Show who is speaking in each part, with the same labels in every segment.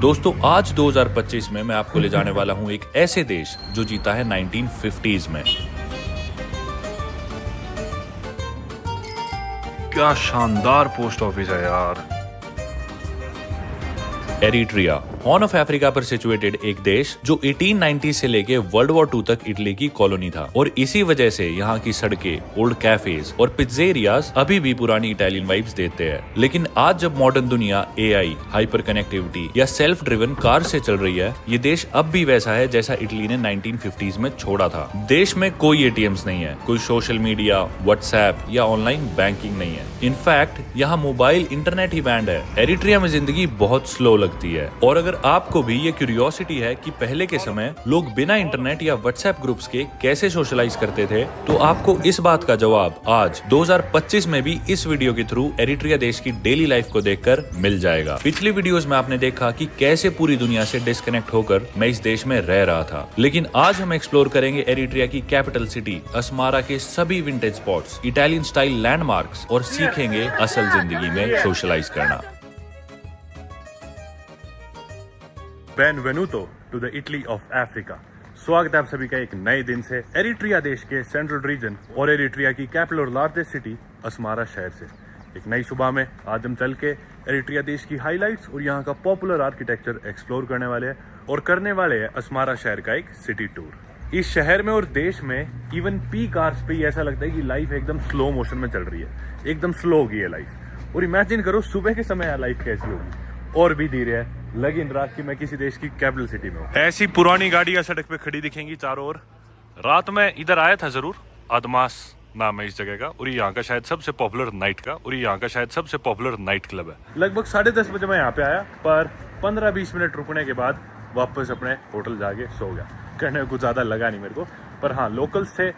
Speaker 1: दोस्तों आज 2025 में मैं आपको ले जाने वाला हूं एक ऐसे देश जो जीता है 1950s में।
Speaker 2: क्या शानदार पोस्ट ऑफिस है यार।
Speaker 1: एरिट्रिया हॉर्न ऑफ अफ्रीका पर सिचुएटेड एक देश जो 1890 से लेके वर्ल्ड वॉर 2 तक इटली की कॉलोनी था और इसी वजह से यहाँ की सड़कें, ओल्ड कैफेज और पिज्जेरियाज अभी भी पुरानी इटालियन वाइब्स देते हैं। लेकिन आज जब मॉडर्न दुनिया एआई, हाइपर कनेक्टिविटी या सेल्फ ड्रिवन कार से चल रही है, ये देश अब भी वैसा है जैसा इटली ने 1950s में छोड़ा था। देश में कोई एटीएम्स नहीं है, कोई सोशल मीडिया, व्हाट्सएप या ऑनलाइन बैंकिंग नहीं है। इनफैक्ट यहाँ मोबाइल इंटरनेट ही बैंड है। एरिट्रिया में जिंदगी बहुत स्लो लगती है और अगर आपको भी ये क्यूरियोसिटी है कि पहले के समय लोग बिना इंटरनेट या व्हाट्सएप ग्रुप्स के कैसे सोशलाइज करते थे, तो आपको इस बात का जवाब आज 2025 में भी इस वीडियो के थ्रू एरिट्रिया देश की डेली लाइफ को देखकर मिल जाएगा। पिछली वीडियोस में आपने देखा कि कैसे पूरी दुनिया से डिस्कनेक्ट होकर मैं इस देश में रह रहा था, लेकिन आज हम एक्सप्लोर करेंगे एरिट्रिया की कैपिटल सिटी अस्मारा के सभी vintage spots, Italian style landmarks और सीखेंगे असल जिंदगी में सोशलाइज करना।
Speaker 2: बेनवेनुतो to the Italy of Africa. स्वागत है आप सभी का एक नए दिन से एरिट्रिया देश के सेंट्रल रीजन और एरिट्रिया की कैपिटल और लार्जेस्ट सिटी अस्मारा शहर से। एक नई सुबह में आज हम चल के एरिट्रिया देश की हाइलाइट्स और यहाँ का पॉपुलर आर्किटेक्चर एक्सप्लोर करने वाले हैं और करने वाले हैं अस्मारा शहर का एक सिटी टूर। इस शहर में और देश में इवन पीक आवर्स पे ही ऐसा लगता है कि लाइफ एकदम स्लो मोशन में चल रही है, एकदम स्लो हो गई है लाइफ। और इमेजिन करो सुबह के समय लाइफ कैसी होगी, और भी धीरे है, लगिन रहा कि मैं किसी देश की कैपिटल सिटी में हूँ। ऐसी पुरानी गाड़ियां सड़क पे खड़ी दिखेंगी चारों ओर। रात में इधर आया था जरूर, अदमास नाम है इस जगह का, और यहाँ का शायद सबसे पॉपुलर नाइट क्लब है। लगभग 10:30 बजे मैं यहाँ पे आया, पर 15-20 मिनट रुकने के बाद वापस अपने होटल जाके सो गया। करने में कुछ ज्यादा लगा नहीं मेरे को, पर हाँ लोकल्स थे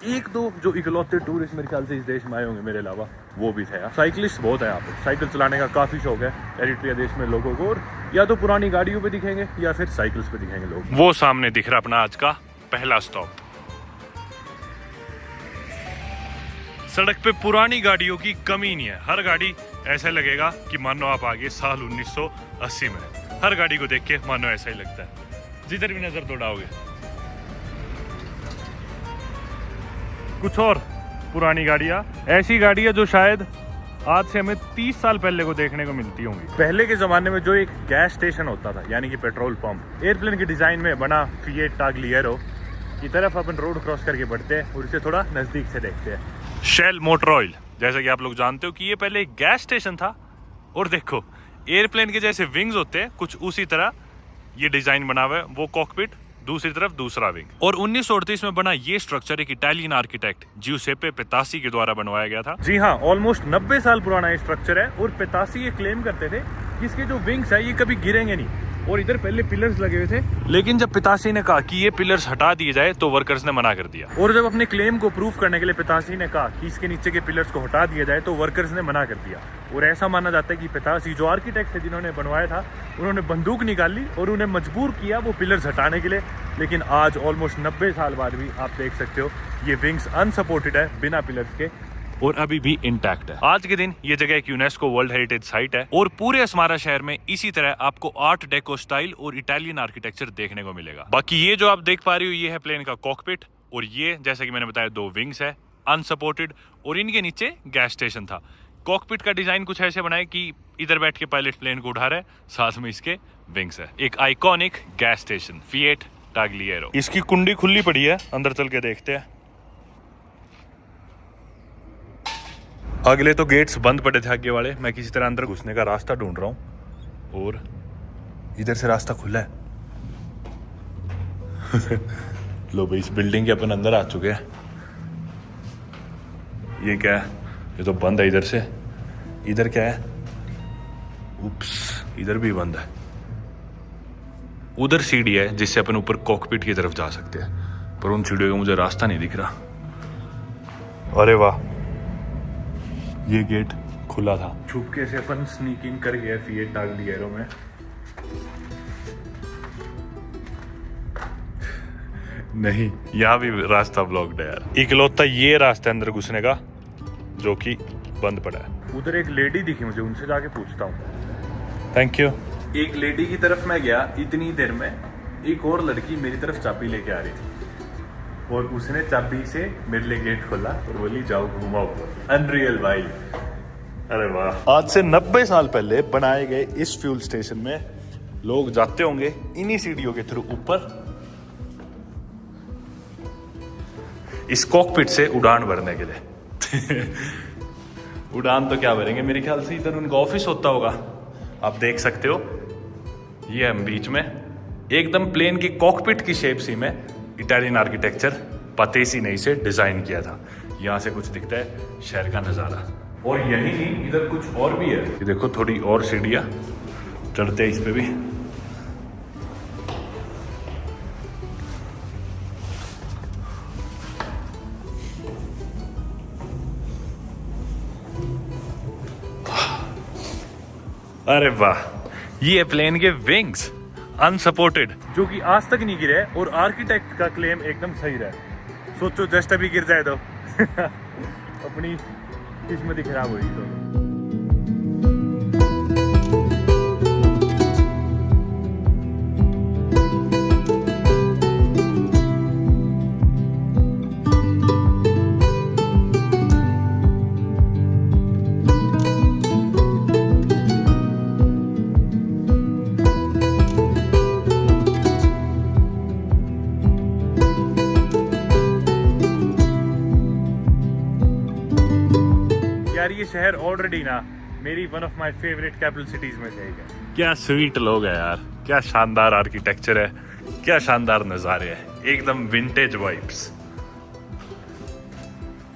Speaker 2: एक दो जो इकलौते टूरिस्ट मेरे ख्याल से इस देश में आए होंगे मेरे अलावा, वो भी थे। साइकिलिस्ट बहुत है यहाँ पे, साइकिल चलाने का काफी शौक है एरिट्रिया देश में लोगों को, और या तो पुरानी गाड़ियों पे दिखेंगे या फिर साइकिल्स पे दिखेंगे लोग। वो सामने दिख रहा अपना आज का पहला स्टॉप। सड़क पे पुरानी गाड़ियों की कमी नहीं है, हर गाड़ी ऐसा लगेगा कि मानो आप आगे साल 1980 में। हर गाड़ी को देख के मानो ऐसा ही लगता है, जिधर भी नजर दौड़ाओगे। कुछ और पुरानी गाड़ियां, ऐसी गाड़ियां जो शायद आज से हमें 30 साल पहले को देखने को मिलती होंगी। पहले के जमाने में जो एक गैस स्टेशन होता था, यानी कि पेट्रोल पंप, एयरप्लेन के डिजाइन में बना फिएट टाग्लिएरो की तरफ अपन रोड क्रॉस करके बढ़ते हैं और इसे थोड़ा नजदीक से देखते हैं। शेल मोटर ऑयल, जैसा कि आप लोग जानते हो कि ये पहले एक गैस स्टेशन था, और देखो एयरप्लेन के जैसे विंग्स होते हैं कुछ उसी तरह ये डिजाइन बना हुआ है, वो कॉकपिट, दूसरी तरफ दूसरा विंग। और 1938 में बना ये स्ट्रक्चर एक इटालियन आर्किटेक्ट जिउसेप्पे पेतासी के द्वारा बनवाया गया था। जी हाँ, ऑलमोस्ट 90 साल पुराना ये स्ट्रक्चर है, और पेतासी ये क्लेम करते थे कि इसके जो विंग्स है ये कभी गिरेंगे नहीं, और इधर पहले पिलर्स लगे हुए थे। लेकिन जब पितासी ने कहा कि ये पिलर्स हटा दिए जाए तो वर्कर्स ने मना कर दिया, और जब अपने क्लेम को प्रूव करने के लिए पितासी ने कहा कि इसके नीचे के पिलर्स को हटा दिया जाए तो वर्कर्स ने मना कर दिया। और ऐसा माना जाता है कि पितासी जो आर्किटेक्ट थे जिन्होंने बनवाया था, उन्होंने बंदूक निकाली और उन्हें मजबूर किया वो पिलर्स हटाने के लिए। लेकिन आज ऑलमोस्ट 90 साल बाद भी आप देख सकते हो ये विंग्स अनसपोर्टेड है, बिना पिलर्स के, और अभी भी इंटैक्ट है। आज के दिन ये जगह एक यूनेस्को वर्ल्ड हेरिटेज साइट है, और पूरे अस्मारा शहर में इसी तरह आपको आर्ट डेको स्टाइल और इटालियन आर्किटेक्चर देखने को मिलेगा। बाकी ये जो आप देख पा रहे हो ये है प्लेन का कॉकपिट, और ये जैसा कि मैंने बताया 2 विंग्स है अनसपोर्टेड, और इनके नीचे गैस स्टेशन था। कॉकपिट का डिजाइन कुछ ऐसे बनाए कि इधर बैठ के पायलट प्लेन को उठा रहा है, साथ में इसके विंग्स है। एक आइकॉनिक गैस स्टेशन फिएट टाग्लिएरो। इसकी कुंडी खुली पड़ी है, अंदर चल के देखते हैं। अगले तो गेट्स बंद पड़े थे आगे वाले, मैं किसी तरह अंदर घुसने का रास्ता ढूंढ रहा हूँ, और इधर से रास्ता खुला है। लो भाई, इस बिल्डिंग के अपन अंदर आ चुके हैं। ये क्या है? ये तो बंद है इधर से। इधर क्या है? उप्स, इधर भी बंद है। उधर सीढ़ी है जिससे अपन ऊपर कॉकपिट की तरफ जा सकते हैं, पर उन सीढ़ियों का मुझे रास्ता नहीं दिख रहा। अरे वाह, ये गेट खुला था। छुपके से अपन स्नीक इन कर गए फिएट टाग्लिएरो में। नहीं, यहाँ भी रास्ता ब्लॉक्ड है यार। इकलौता ये रास्ता अंदर घुसने का जो कि बंद पड़ा है। उधर एक लेडी दिखी मुझे, उनसे जाके पूछता हूँ। Thank you. एक लेडी की तरफ मैं गया, इतनी देर में एक और लड़की मेरी तरफ चाबी लेके आ रही थी और उसने चाबी से मेरे लिए गेट खोला और बोली जाओ घुमाओ। अनरियल भाई, अरे वाह। आज से 90 साल पहले बनाए गए इस फ्यूल स्टेशन में लोग जाते होंगे इन्हीं सीढ़ियों के थ्रू ऊपर, इस कॉकपिट से उड़ान भरने के लिए। उड़ान तो क्या भरेंगे, मेरे ख्याल से इधर उनका ऑफिस होता होगा। आप देख सकते हो ये हम बीच में एकदम प्लेन की कॉकपिट की शेप सी में इटालियन आर्किटेक्चर पतेसी ने इसे डिजाइन किया था। यहाँ से कुछ दिखता है शहर का नजारा। और यही नहीं, इधर कुछ और भी है। ये देखो थोड़ी और सीढ़ियां चढ़ते हैं इस पे भी। अरे वाह, ये प्लेन के विंग्स अनसपोर्टेड, जो कि आज तक नहीं गिरे और आर्किटेक्ट का क्लेम एकदम सही रहा। सोचो जस्ट अभी गिर जाए तो अपनी किस्मत ही खराब हुई तो। यार ये शहर ऑलरेडी ना मेरी one of my favourite capital cities में से एक है। क्या स्वीट लोग हैं यार, क्या शानदार आर्किटेक्चर है, क्या शानदार नज़ारे हैं, एकदम विंटेज वाइब्स।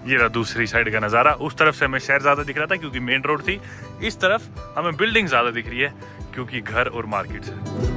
Speaker 2: ये रहा दूसरी साइड का नज़ारा। उस तरफ से हमें शहर ज़्यादा दिख रहा था क्योंकि मेन रोड थी, इस तरफ हमें बिल्डिंग ज़्यादा दिख रही है क्योंकि घर और मार्केट्स है।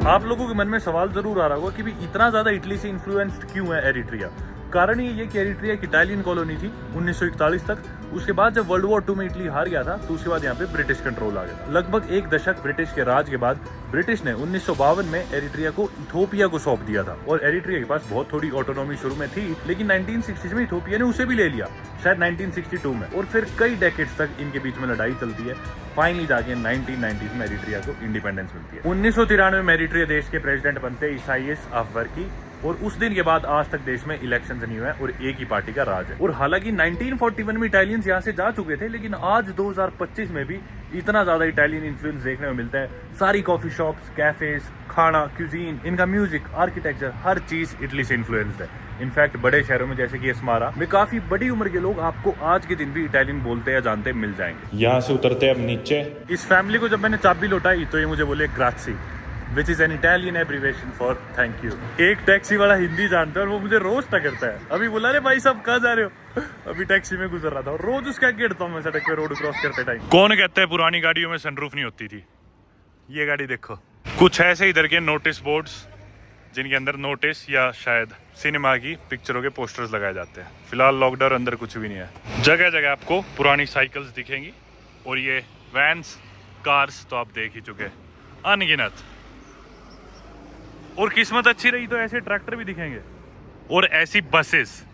Speaker 2: आप लोगों के मन में सवाल जरूर आ रहा होगा कि भी इतना ज्यादा इटली से इन्फ्लुएंस्ड क्यों है एरिट्रिया। कारण ये कि एरिट्रिया एक इटालियन कॉलोनी थी 1941 तक। उसके बाद जब वर्ल्ड वॉर 2 में इटली हार गया था तो उसके बाद यहाँ पे ब्रिटिश कंट्रोल आ गया था। लगभग एक दशक ब्रिटिश के राज के बाद ब्रिटिश ने 1952 में एरिट्रिया को इथोपिया को सौंप दिया था। और एरिट्रिया के पास बहुत थोड़ी ऑटोनॉमी शुरू में थी, लेकिन 1960s में इथोपिया ने उसे भी ले लिया, शायद 1962 में। और फिर कई डेकेड्स तक इनके बीच में लड़ाई चलती है। फाइनली जाके 1990s में एरिट्रिया को इंडिपेंडेंस मिलती है। 1993 में एरिट्रिया देश के प्रेसिडेंट बनते इसाइयास अफवर्की, और उस दिन के बाद आज तक देश में इलेक्शंस नहीं हुए और एक ही पार्टी का राज है। और हालांकि 1941 में इटालियंस यहाँ से जा चुके थे, लेकिन आज 2025 में भी इतना ज्यादा इटालियन इन्फ्लुएंस देखने में मिलता है। सारी कॉफी शॉप्स, कैफेज, खाना, क्यूजीन, इनका म्यूजिक, आर्किटेक्चर, हर चीज इटली से इन्फ्लुएंस्ड है। इनफैक्ट बड़े शहरों में जैसे कि स्मारा में काफी बड़ी उम्र के लोग आपको आज के दिन भी इटालियन बोलते या जानते मिल जाएंगे। यहाँ से उतरते हैं अब नीचे। इस फैमिली को जब मैंने चाबी लौटाई तो ये मुझे बोले ग्राची, which is an Italian abbreviation for thank you। एक टैक्सी वाला हिंदी जानता है और वो मुझे रोज टकरता है। अभी बोला रे भाई साहब कहाँ जा रहे हो? अभी टैक्सी में गुजर रहा था और रोज उसका गिरता हूँ मैं सड़क पे रोड क्रॉस करते टाइम। कौन कहते हैं पुरानी गाड़ियों में सनरूफ नहीं होती थी? ये गाड़ी देखो। कुछ ऐसे इधर के नोटिस बोर्ड्स जिनके अंदर नोटिस या शायद सिनेमा की पिक्चरों के पोस्टर्स लगाए जाते हैं। फिलहाल लॉकडाउन अंदर कुछ भी नहीं है। जगह जगह आपको पुरानी साइकिल्स दिखेंगी और ये वैन्स, कार्स तो आप देख ही चुके अनगिनत। और किस्मत अच्छी रही तो ऐसे ट्रैक्टर भी दिखेंगे और ऐसी बसेस।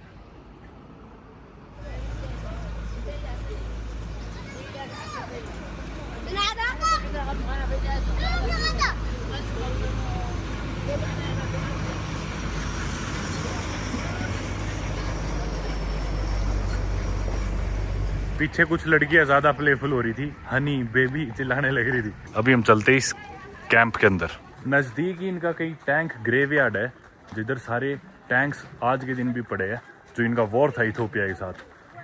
Speaker 2: पीछे कुछ लड़कियां ज्यादा प्लेफुल हो रही थी, हनी बेबी चिल्लाने लग रही थी। अभी हम चलते इस कैंप के अंदर। नजदीक ही इनका कई टैंक ग्रेवयार्ड है, जिधर सारे टैंक्स आज के दिन भी पड़े हैं जो इनका वॉर था इथोपिया के साथ,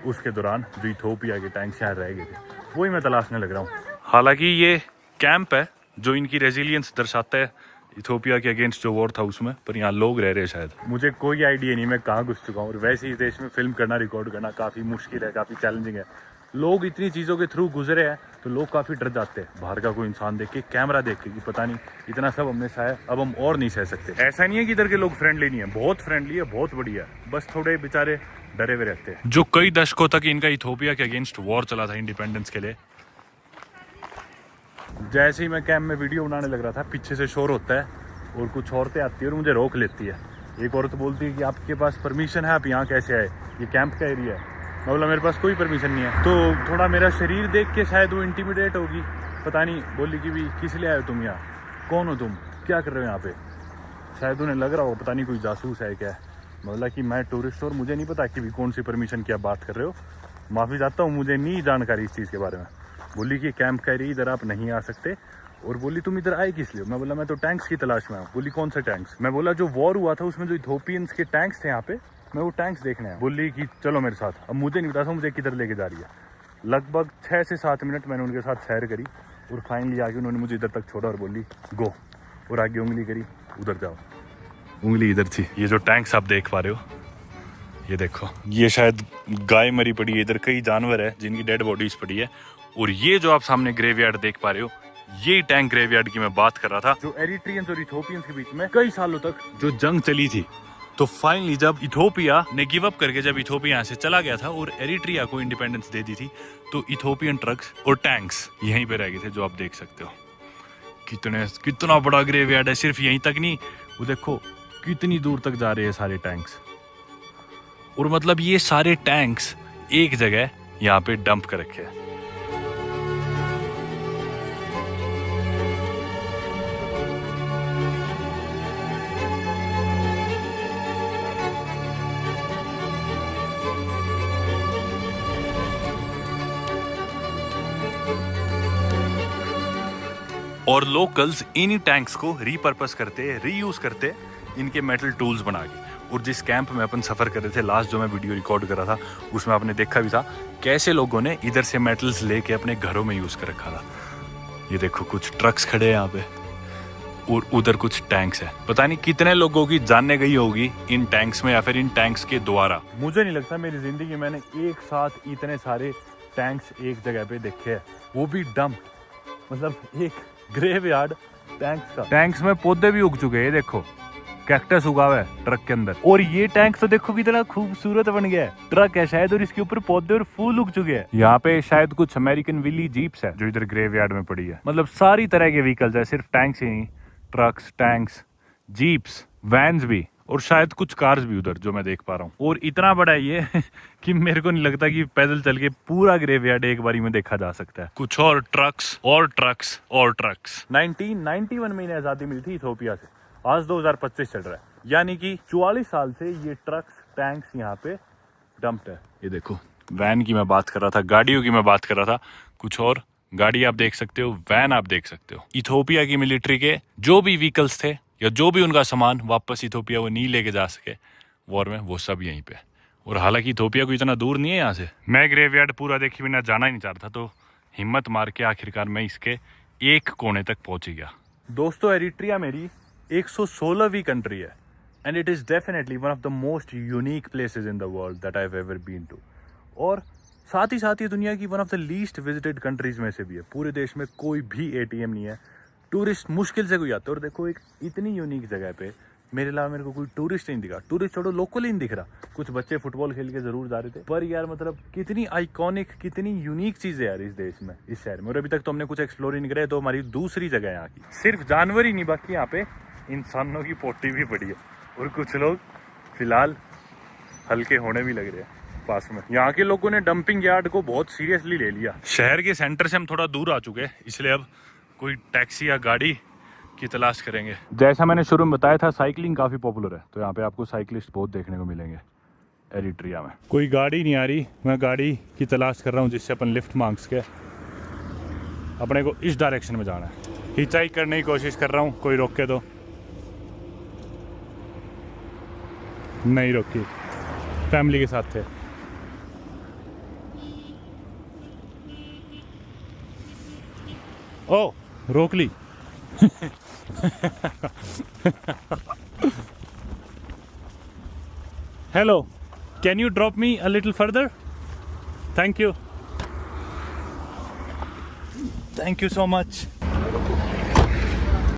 Speaker 2: उसके दौरान जो इथोपिया के टैंक शायद रह गए थे, वही मैं तलाशने लग रहा हूँ। हालांकि ये कैंप है जो इनकी रेजिलियंस दर्शाता है इथोपिया के अगेंस्ट जो वॉर था उसमें, पर यहाँ लोग रह रहे हैं शायद। मुझे कोई आइडिया नहीं मैं कहाँ घुस चुका हूँ। और वैसे ही देश में फिल्म करना, रिकॉर्ड करना काफी मुश्किल है, काफी चैलेंजिंग है। लोग इतनी चीज़ों के थ्रू गुजरे हैं तो लोग काफ़ी डर जाते हैं बाहर का कोई इंसान देख के, कैमरा देख के कि पता नहीं इतना सब हमने सहा है, अब हम और नहीं सह सकते। ऐसा नहीं है कि इधर के लोग फ्रेंडली नहीं है, बहुत फ्रेंडली है, बहुत बढ़िया, बस थोड़े बेचारे डरे हुए रहते हैं। जो कई दशकों तक इनका इथोपिया के अगेंस्ट वॉर चला था इंडिपेंडेंस के लिए। जैसे ही मैं कैंप में वीडियो बनाने लग रहा था, पीछे से शोर होता है और कुछ औरतें आती है और मुझे रोक लेती है। एक औरत बोलती है कि आपके पास परमिशन है, आप यहाँ कैसे आए, ये कैंप का एरिया है। मैं बोला मेरे पास कोई परमिशन नहीं है। तो थोड़ा मेरा शरीर देख के शायद वो इंटिमिडेट होगी, पता नहीं। बोली कि भी किस लिए आए हो तुम यहाँ, कौन हो तुम, क्या कर रहे हो यहाँ पे। शायद उन्हें लग रहा हो पता नहीं कोई जासूस है क्या है। मैं बोला कि मैं टूरिस्ट और मुझे नहीं पता कि भी कौन सी परमिशन की आप बात कर रहे हो, माफ़ी चाहता हूँ, मुझे नहीं जानकारी इस चीज़ के बारे में। बोली कि कैंप का एरिया, इधर आप नहीं आ सकते। और बोली तुम इधर आए किस लिए। मैं बोला मैं तो टैंक्स की तलाश में हूँ। बोली कौन से टैंक्स। मैं बोला जो वॉर हुआ था उसमें जो इथोपियंस के टैंक्स थे यहाँ पे, मैं वो टैंक्स देखने आया। बोली कि चलो मेरे साथ। अब मुझे नहीं पता मुझे किधर लेके जा रही है। लगभग 6 से 7 मिनट मैंने उनके साथ सैर करी और फाइनली आके उन्होंने मुझे इधर तक छोड़ा और बोली गो, और आगे उंगली करी, उधर जाओ। उंगली इधर थी। ये जो टैंक्स आप देख पा रहे हो, ये देखो, ये शायद गाय मरी पड़ी है, इधर कई जानवर है जिनकी डेड बॉडीज पड़ी है। और ये जो आप सामने ग्रेवयार्ड देख पा रहे हो, ये टैंक ग्रेवयार्ड की मैं बात कर रहा था, जो एरिट्रियंस और इथोपियंस के बीच में कई सालों तक जो जंग चली थी। तो फाइनली जब इथोपिया ने गिव अप करके जब इथोपिया यहाँ से चला गया था और एरिट्रिया को इंडिपेंडेंस दे दी थी, तो इथोपियन ट्रक्स और टैंक्स यहीं पे रह गए थे, जो आप देख सकते हो। कितना बड़ा ग्रेवयार्ड है। सिर्फ यहीं तक नहीं, वो देखो कितनी दूर तक जा रहे हैं सारे टैंक्स। और मतलब ये सारे टैंक्स एक जगह यहाँ पे डंप कर रखे हैं। और लोकल्स इन टैंक्स को रीपर्पस करते, रीयूज करते इनके मेटल टूल्स बना के। और जिस कैंप में अपन सफ़र कर रहे थे, लास्ट जो मैं वीडियो रिकॉर्ड कर रहा था, उसमें आपने देखा भी था कैसे लोगों ने इधर से मेटल्स लेके अपने घरों में यूज़ कर रखा था। ये देखो कुछ ट्रक्स खड़े हैं यहाँ पे और उधर कुछ टैंक्स है। पता नहीं कितने लोगों की जाने गई होगी इन टैंक्स में या फिर इन टैंक्स के द्वारा। मुझे नहीं लगता मेरी ज़िंदगी मैंने एक साथ इतने सारे टैंक्स एक जगह पे देखे हैं, वो भी डंप। मतलब एक ग्रेवयार्ड टैंक्स का। टैंक्स में पौधे भी उग चुके हैं, देखो कैक्टस उगा हुआ है ट्रक के अंदर। और ये टैंक तो देखो कितना खूबसूरत बन गया है। ट्रक है शायद और इसके ऊपर पौधे और फूल उग चुके हैं। यहाँ पे शायद कुछ अमेरिकन विली जीप्स है जो इधर ग्रेवयार्ड में पड़ी है। मतलब सारी तरह के व्हीकल्स है, सिर्फ टैंक्स ही नहीं, ट्रक्स, टैंक्स, जीप्स, वैन्स भी, और शायद कुछ कार्स भी उधर जो मैं देख पा रहा हूँ। और इतना बड़ा है ये कि मेरे को नहीं लगता कि पैदल चल के पूरा ग्रेवयार्ड एक बारी में देखा जा सकता है। कुछ और ट्रक्स और ट्रक्स और ट्रक्स। 1991 में इन्हें आजादी मिली थी इथोपिया से। आज 2025 चल रहा है, यानी कि 44 साल से ये ट्रक्स, टैंक्स यहाँ पे डंप्ड है। ये देखो वैन की मैं बात कर रहा था, गाड़ियों की मैं बात कर रहा था। कुछ और गाड़ी आप देख सकते हो, वैन आप देख सकते हो। इथोपिया की मिलिट्री के जो भी व्हीकल्स थे या जो भी उनका सामान वापस इथोपिया वो नहीं लेके जा सके वॉर में, वो सब यहीं पे। और हालांकि इथोपिया को इतना दूर नहीं है यहाँ से। मैं ग्रेवयार्ड पूरा देखे बिना जाना ही नहीं चाहता, तो हिम्मत मार के आखिरकार मैं इसके एक कोने तक पहुंच गया। दोस्तों एरिट्रिया मेरी 116वीं कंट्री है and it is definitely one of the most unique places in the world that I have ever been to. और साथ ही दुनिया की one of the least visited countries में से भी है। पूरे देश में कोई भी ATM नहीं है, टूरिस्ट मुश्किल से कोई आता है। और देखो एक इतनी यूनिक जगह पे मेरे अलावा मेरे को कोई टूरिस्ट नहीं दिखा। टूरिस्ट छोड़ो, लोकल ही नहीं दिख रहा। कुछ बच्चे फुटबॉल खेल के जरूर जा रहे थे, पर यार मतलब कितनी आइकॉनिक, कितनी यूनिक चीजें यार इस देश में, इस शहर में। और अभी तक तो हमने कुछ एक्सप्लोर ही नहीं करे, तो हमारी दूसरी जगह है यहाँ की। सिर्फ जानवर ही नहीं, बाकी यहाँ पे इंसानों की पोटी भी पड़ी है। और कुछ लोग फिलहाल हल्के होने भी लग रहे हैं पास में। यहाँ के लोगों ने डंपिंग यार्ड को बहुत सीरियसली ले लिया। शहर के सेंटर से हम थोड़ा दूर आ चुके हैं, इसलिए अब कोई टैक्सी या गाड़ी की तलाश करेंगे। जैसा मैंने शुरू में बताया था, साइकिलिंग काफ़ी पॉपुलर है, तो यहाँ पे आपको साइकिलिस्ट बहुत देखने को मिलेंगे एरिट्रिया में। कोई गाड़ी नहीं आ रही, मैं गाड़ी की तलाश कर रहा हूँ जिससे अपन लिफ्ट मांग सके। अपने को इस डायरेक्शन में जाना है। हिचाइक करने की कोशिश कर रहा हूँ, कोई रोक के तो नहीं रोकी, फैमिली के साथ थे। ओ रोक ली। Hello, can you drop me a little further? Thank you, thank you so much.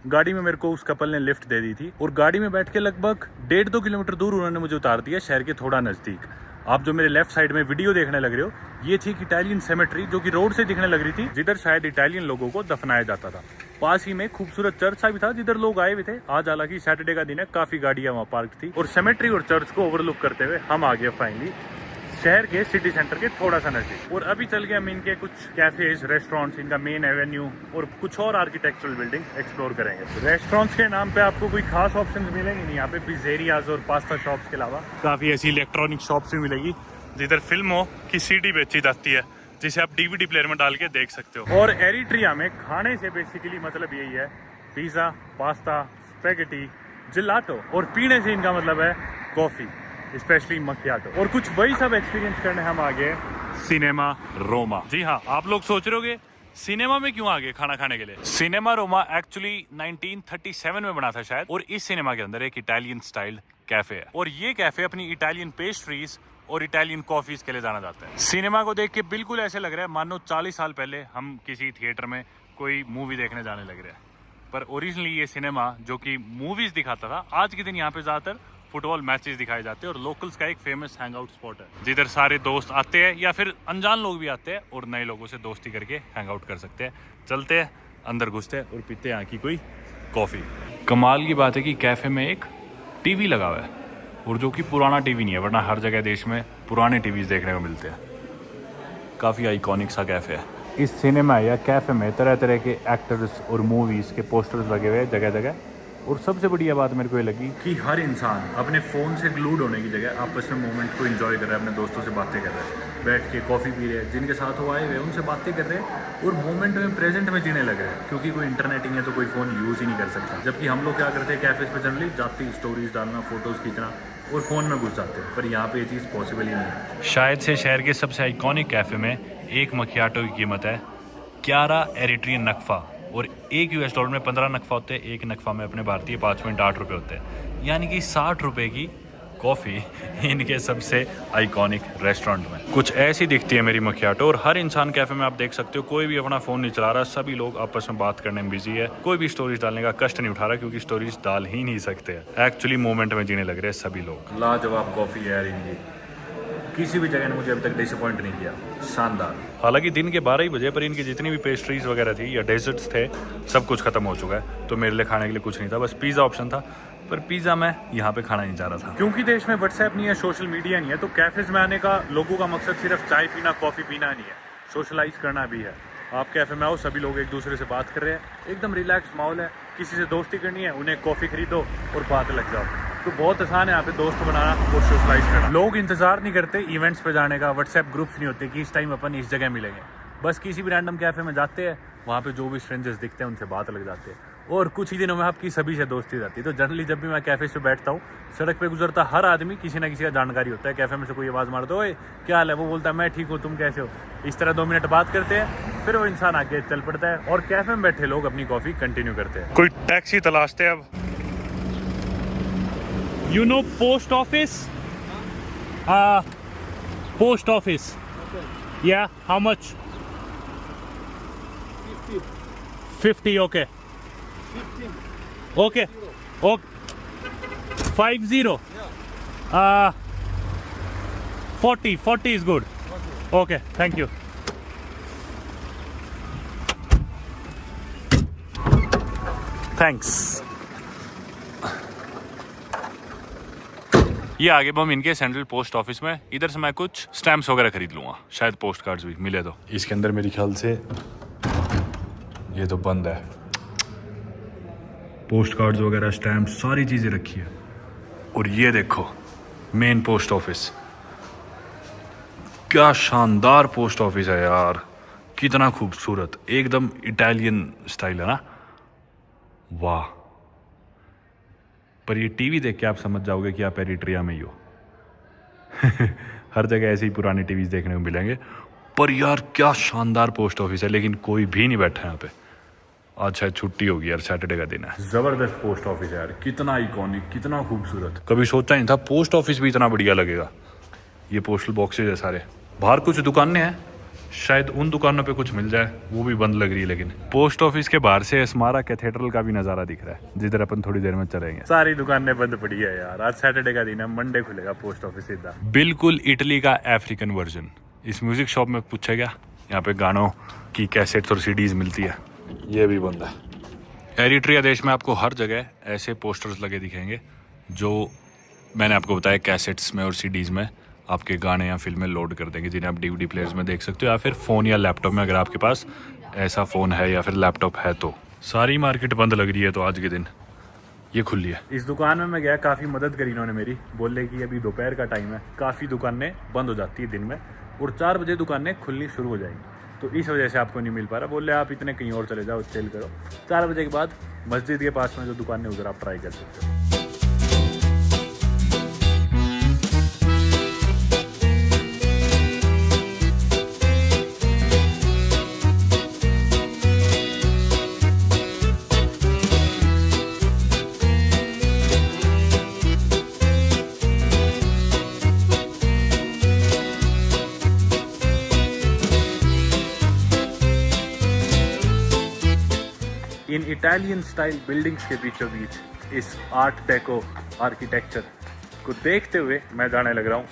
Speaker 2: गाड़ी में मेरे को उस कपल ने लिफ्ट दे दी थी और गाड़ी में बैठ के लगभग 1.5-2 किलोमीटर दूर उन्होंने मुझे उतार दिया, शहर के थोड़ा नज़दीक। आप जो मेरे लेफ्ट साइड में वीडियो देखने लग रहे हो, ये थी एक इटालियन सेमेट्री जो कि रोड से दिखने लग रही थी, जिधर शायद इटालियन लोगों को दफनाया जाता था। पास ही में खूबसूरत चर्च सा भी था जिधर लोग आए हुए थे। आज हालांकि सैटरडे का दिन है, काफी गाड़ियां वहाँ पार्क थी। और सेमेट्री और चर्च को ओवरलुक करते हुए हम आ गए फाइनली शहर के सिटी सेंटर के थोड़ा सा नजदीक। और अभी चल गए हम इनके कुछ कैफेज, रेस्टोरेंट्स, इनका मेन एवेन्यू और कुछ और आर्किटेक्चरल बिल्डिंग्स एक्सप्लोर करेंगे। रेस्टोरेंट्स के नाम पे आपको कोई खास ऑप्शन मिलेंगे नहीं यहाँ पे, पिज़्ज़ेरियाज और पास्ता शॉप्स के अलावा काफी ऐसी इलेक्ट्रॉनिक शॉप्स भी मिलेगी जिधर फिल्मों की सीडी बेची जाती है, जिसे आप डीवीडी प्लेयर में डाल के देख सकते हो। और एरिट्रिया में खाने से बेसिकली मतलब यही है, पिज्जा, पास्ता, स्पेगेटी, जिलाटो, और पीने से इनका मतलब है कॉफी, स्पेशली मक्याटो। और कुछ वही सब एक्सपीरियंस करने हम आ गए सिनेमा रोमा। जी हाँ, आप लोग सोच रहे होगे सिनेमा में क्यों आ गए खाना खाने के लिए। सिनेमा रोमा एक्चुअली 1937 में बना था शायद, और इस सिनेमा के अंदर एक इटालियन स्टाइल कैफे है। और ये कैफे अपनी इटालियन पेस्ट्रीज और इटालियन कॉफीज के लिए जाना जाता है। सिनेमा को देख के बिल्कुल ऐसे लग रहा है मानो 40 साल पहले हम किसी थिएटर में कोई मूवी देखने जाने लग रहे हैं। पर ओरिजिनली ये सिनेमा जो कि मूवीज दिखाता था, आज के दिन यहाँ पे ज्यादातर फुटबॉल मैचेस दिखाए जाते हैं और लोकल्स का एक फेमस हैंग आउट स्पॉट है, जिधर सारे दोस्त आते हैं या फिर अनजान लोग भी आते हैं और नए लोगों से दोस्ती करके हैंग आउट कर सकते हैं। चलते हैं अंदर, घुसते हैं और पीते हैं यहाँ की कोई कॉफ़ी। कमाल की बात है कि कैफ़े में एक टीवी लगा हुआ है, और जो कि पुराना टीवी नहीं है, वरना हर जगह देश में पुराने टीवीज़ देखने को मिलते हैं। काफ़ी आइकॉनिक सा कैफ़े है। इस सिनेमा या कैफ़े में तरह तरह के एक्टर्स और मूवीज़ के पोस्टर्स लगे हुए हैं जगह जगह। और सबसे बढ़िया बात मेरे को ये लगी कि हर इंसान अपने फ़ोन से ग्लूड होने की जगह आपस में मोमेंट को एंजॉय कर रहा है, अपने दोस्तों से बातें कर रहा है, बैठ के कॉफ़ी पी रहे हैं, जिनके साथ वो आए हुए उनसे बातें कर रहे हैं और मोमेंट में प्रेजेंट में जीने लग रहे हैं। क्योंकि कोई इंटरनेट ही है तो कोई फ़ोन यूज़ ही नहीं कर सकता। जबकि हम लोग क्या करते हैं कैफ़ेज़ पे जनरली जाती स्टोरीज डालना, फोटोज़ खींचना और फ़ोन में घुस जाते हैं, पर यहाँ पे ये चीज़ पॉसिबल ही नहीं है। शायद से शहर के सबसे आइकॉनिक कैफ़े में एक मकियाटो की कीमत है 11 एरिट्रियन नकफ़ा, और एक $1 में 15 नकफ़ा होते हैं। एक नकफ़ा में अपने भारतीय 5.8 रुपये होते हैं, यानी कि 60 रुपये की कॉफ़ी इनके सबसे आइकॉनिक रेस्टोरेंट में। कुछ ऐसी दिखती है मेरी मकियाटो। और हर इंसान कैफ़े में आप देख सकते हो कोई भी अपना फ़ोन नहीं चला रहा, सभी लोग आपस में बात करने में बिजी है। कोई भी स्टोरीज डालने का कष्ट नहीं उठा रहा, क्योंकि स्टोरीज डाल ही नहीं सकते हैं। एक्चुअली मोमेंट में जीने लग रहे हैं सभी लोग। लाजवाब कॉफ़ी है यार इनकी, किसी भी जगह ने मुझे अभी तक डिसअपॉइंट नहीं किया, शानदार। हालांकि दिन के 12 ही बजे, पर इनकी जितनी भी पेस्ट्रीज वगैरह थी या डेजर्ट्स थे सब कुछ खत्म हो चुका है। तो मेरे लिए खाने के लिए कुछ नहीं था, बस पिज़्ज़ा ऑप्शन था, पर पिज़्ज़ा मैं यहाँ पे खाना नहीं चाह रहा था। क्योंकि देश में व्हाट्सएप नहीं है, सोशल मीडिया नहीं है, तो कैफेज में आने का लोगों का मकसद सिर्फ चाय पीना, कॉफ़ी पीना नहीं है, सोशलाइज करना भी है। आप कैफे में आओ, सभी लोग एक दूसरे से बात कर रहे हैं, एकदम रिलैक्स माहौल है। किसी से दोस्ती करनी है, उन्हें कॉफ़ी खरीदो और बात लग जाओ। तो बहुत आसान है यहाँ पे दोस्त बनाना और सोशलाइज करना। लोग इंतजार नहीं करते इवेंट्स पे जाने का, व्हाट्सएप ग्रुप्स नहीं होते कि इस टाइम अपन इस जगह मिलेंगे। बस किसी भी रैंडम कैफे में जाते हैं, वहाँ पे जो भी स्ट्रेंजर्स दिखते हैं उनसे बात लग जाते हैं, और कुछ ही दिनों में आपकी सभी से दोस्ती जाती है। तो जनरली जब भी मैं कैफे पे बैठता हूँ, सड़क पे गुजरता हर आदमी किसी ना किसी का जानकारी होता है। कैफे में से कोई आवाज़ मारता है, ओए क्या हाल है, वो बोलता है मैं ठीक हूँ, तुम कैसे हो। इस तरह 2 मिनट बात करते हैं, फिर वो इंसान आगे चल पड़ता है और कैफे में बैठे लोग अपनी कॉफ़ी कंटिन्यू करते हैं। कोई टैक्सी तलाशते हैं अब। You know post office? Post office.
Speaker 3: Okay.
Speaker 2: Yeah, how much?
Speaker 3: 50.
Speaker 2: 50, okay.
Speaker 3: 15.
Speaker 2: Okay. Okay. 50.
Speaker 3: Yeah.
Speaker 2: 40 is good. Okay, thank you. Thanks. ये आगे हम इनके सेंट्रल पोस्ट ऑफिस में, इधर से मैं कुछ स्टैम्प्स वगैरह खरीद लूँगा, शायद पोस्ट कार्ड्स भी मिले तो। इसके अंदर मेरे ख्याल से ये तो बंद है। पोस्ट कार्ड्स वगैरह, स्टैम्प, सारी चीज़ें रखी है। और ये देखो मेन पोस्ट ऑफिस, क्या शानदार पोस्ट ऑफिस है यार, कितना खूबसूरत, एकदम इटालियन स्टाइल है ना, वाह। पर ये टीवी देख के आप समझ जाओगे कि आप एरिट्रिया में ही हो। हर जगह ऐसे ही पुराने टीवीज देखने को मिलेंगे। पर यार क्या शानदार पोस्ट ऑफिस है, लेकिन कोई भी नहीं बैठा यहाँ पे। आज शायद छुट्टी होगी यार, सैटरडे का दिन है। जबरदस्त पोस्ट ऑफिस है यार, कितना आइकॉनिक, कितना खूबसूरत। कभी सोचा नहीं था पोस्ट ऑफिस भी इतना बढ़िया लगेगा। ये पोस्टल बॉक्सेज है सारे। बाहर कुछ दुकानें हैं, शायद उन दुकानों पे कुछ मिल जाए, वो भी बंद लग रही है। लेकिन पोस्ट ऑफिस के बाहर से अस्मारा कैथेड्रल का भी नज़ारा दिख रहा है, जिधर अपन थोड़ी देर में चलेंगे। सारी दुकानें बंद पड़ी है यार, आज सैटरडे का दिन है, मंडे खुलेगा पोस्ट ऑफिस सीधा। बिल्कुल इटली का अफ्रीकन वर्जन। इस म्यूजिक शॉप में पूछा गया, यहाँ पे गानों की कैसेट्स और सीडीज मिलती है, ये भी बंद है। एरिट्रिया देश में आपको हर जगह ऐसे पोस्टर्स लगे दिखेंगे जो मैंने आपको बताया कैसेट्स में और सीडीज में आपके गाने या फिल्में लोड कर देंगे, जिन्हें आप डीवीडी प्लेयर्स में देख सकते हो या फिर फ़ोन या लैपटॉप में, अगर आपके पास ऐसा फ़ोन है या फिर लैपटॉप है तो। सारी मार्केट बंद लग रही है, तो आज के दिन ये खुली है। इस दुकान में मैं गया, काफ़ी मदद करी इन्होंने मेरी, बोले कि अभी दोपहर का टाइम है, काफ़ी दुकानें बंद हो जाती है दिन में और 4 बजे दुकानें खुलनी शुरू हो जाएंगी, तो इस वजह से आपको नहीं मिल पा रहा। बोले आप इतने कहीं और चले जाओ, चिल करो, 4 बजे के बाद मस्जिद के पास में जो दुकानें उधर आप ट्राई कर सकते हो। इन इटालियन स्टाइल बिल्डिंग्स के बीचों बीच इस आर्ट डेको आर्किटेक्चर को देखते हुए मैं जाने लग रहा हूँ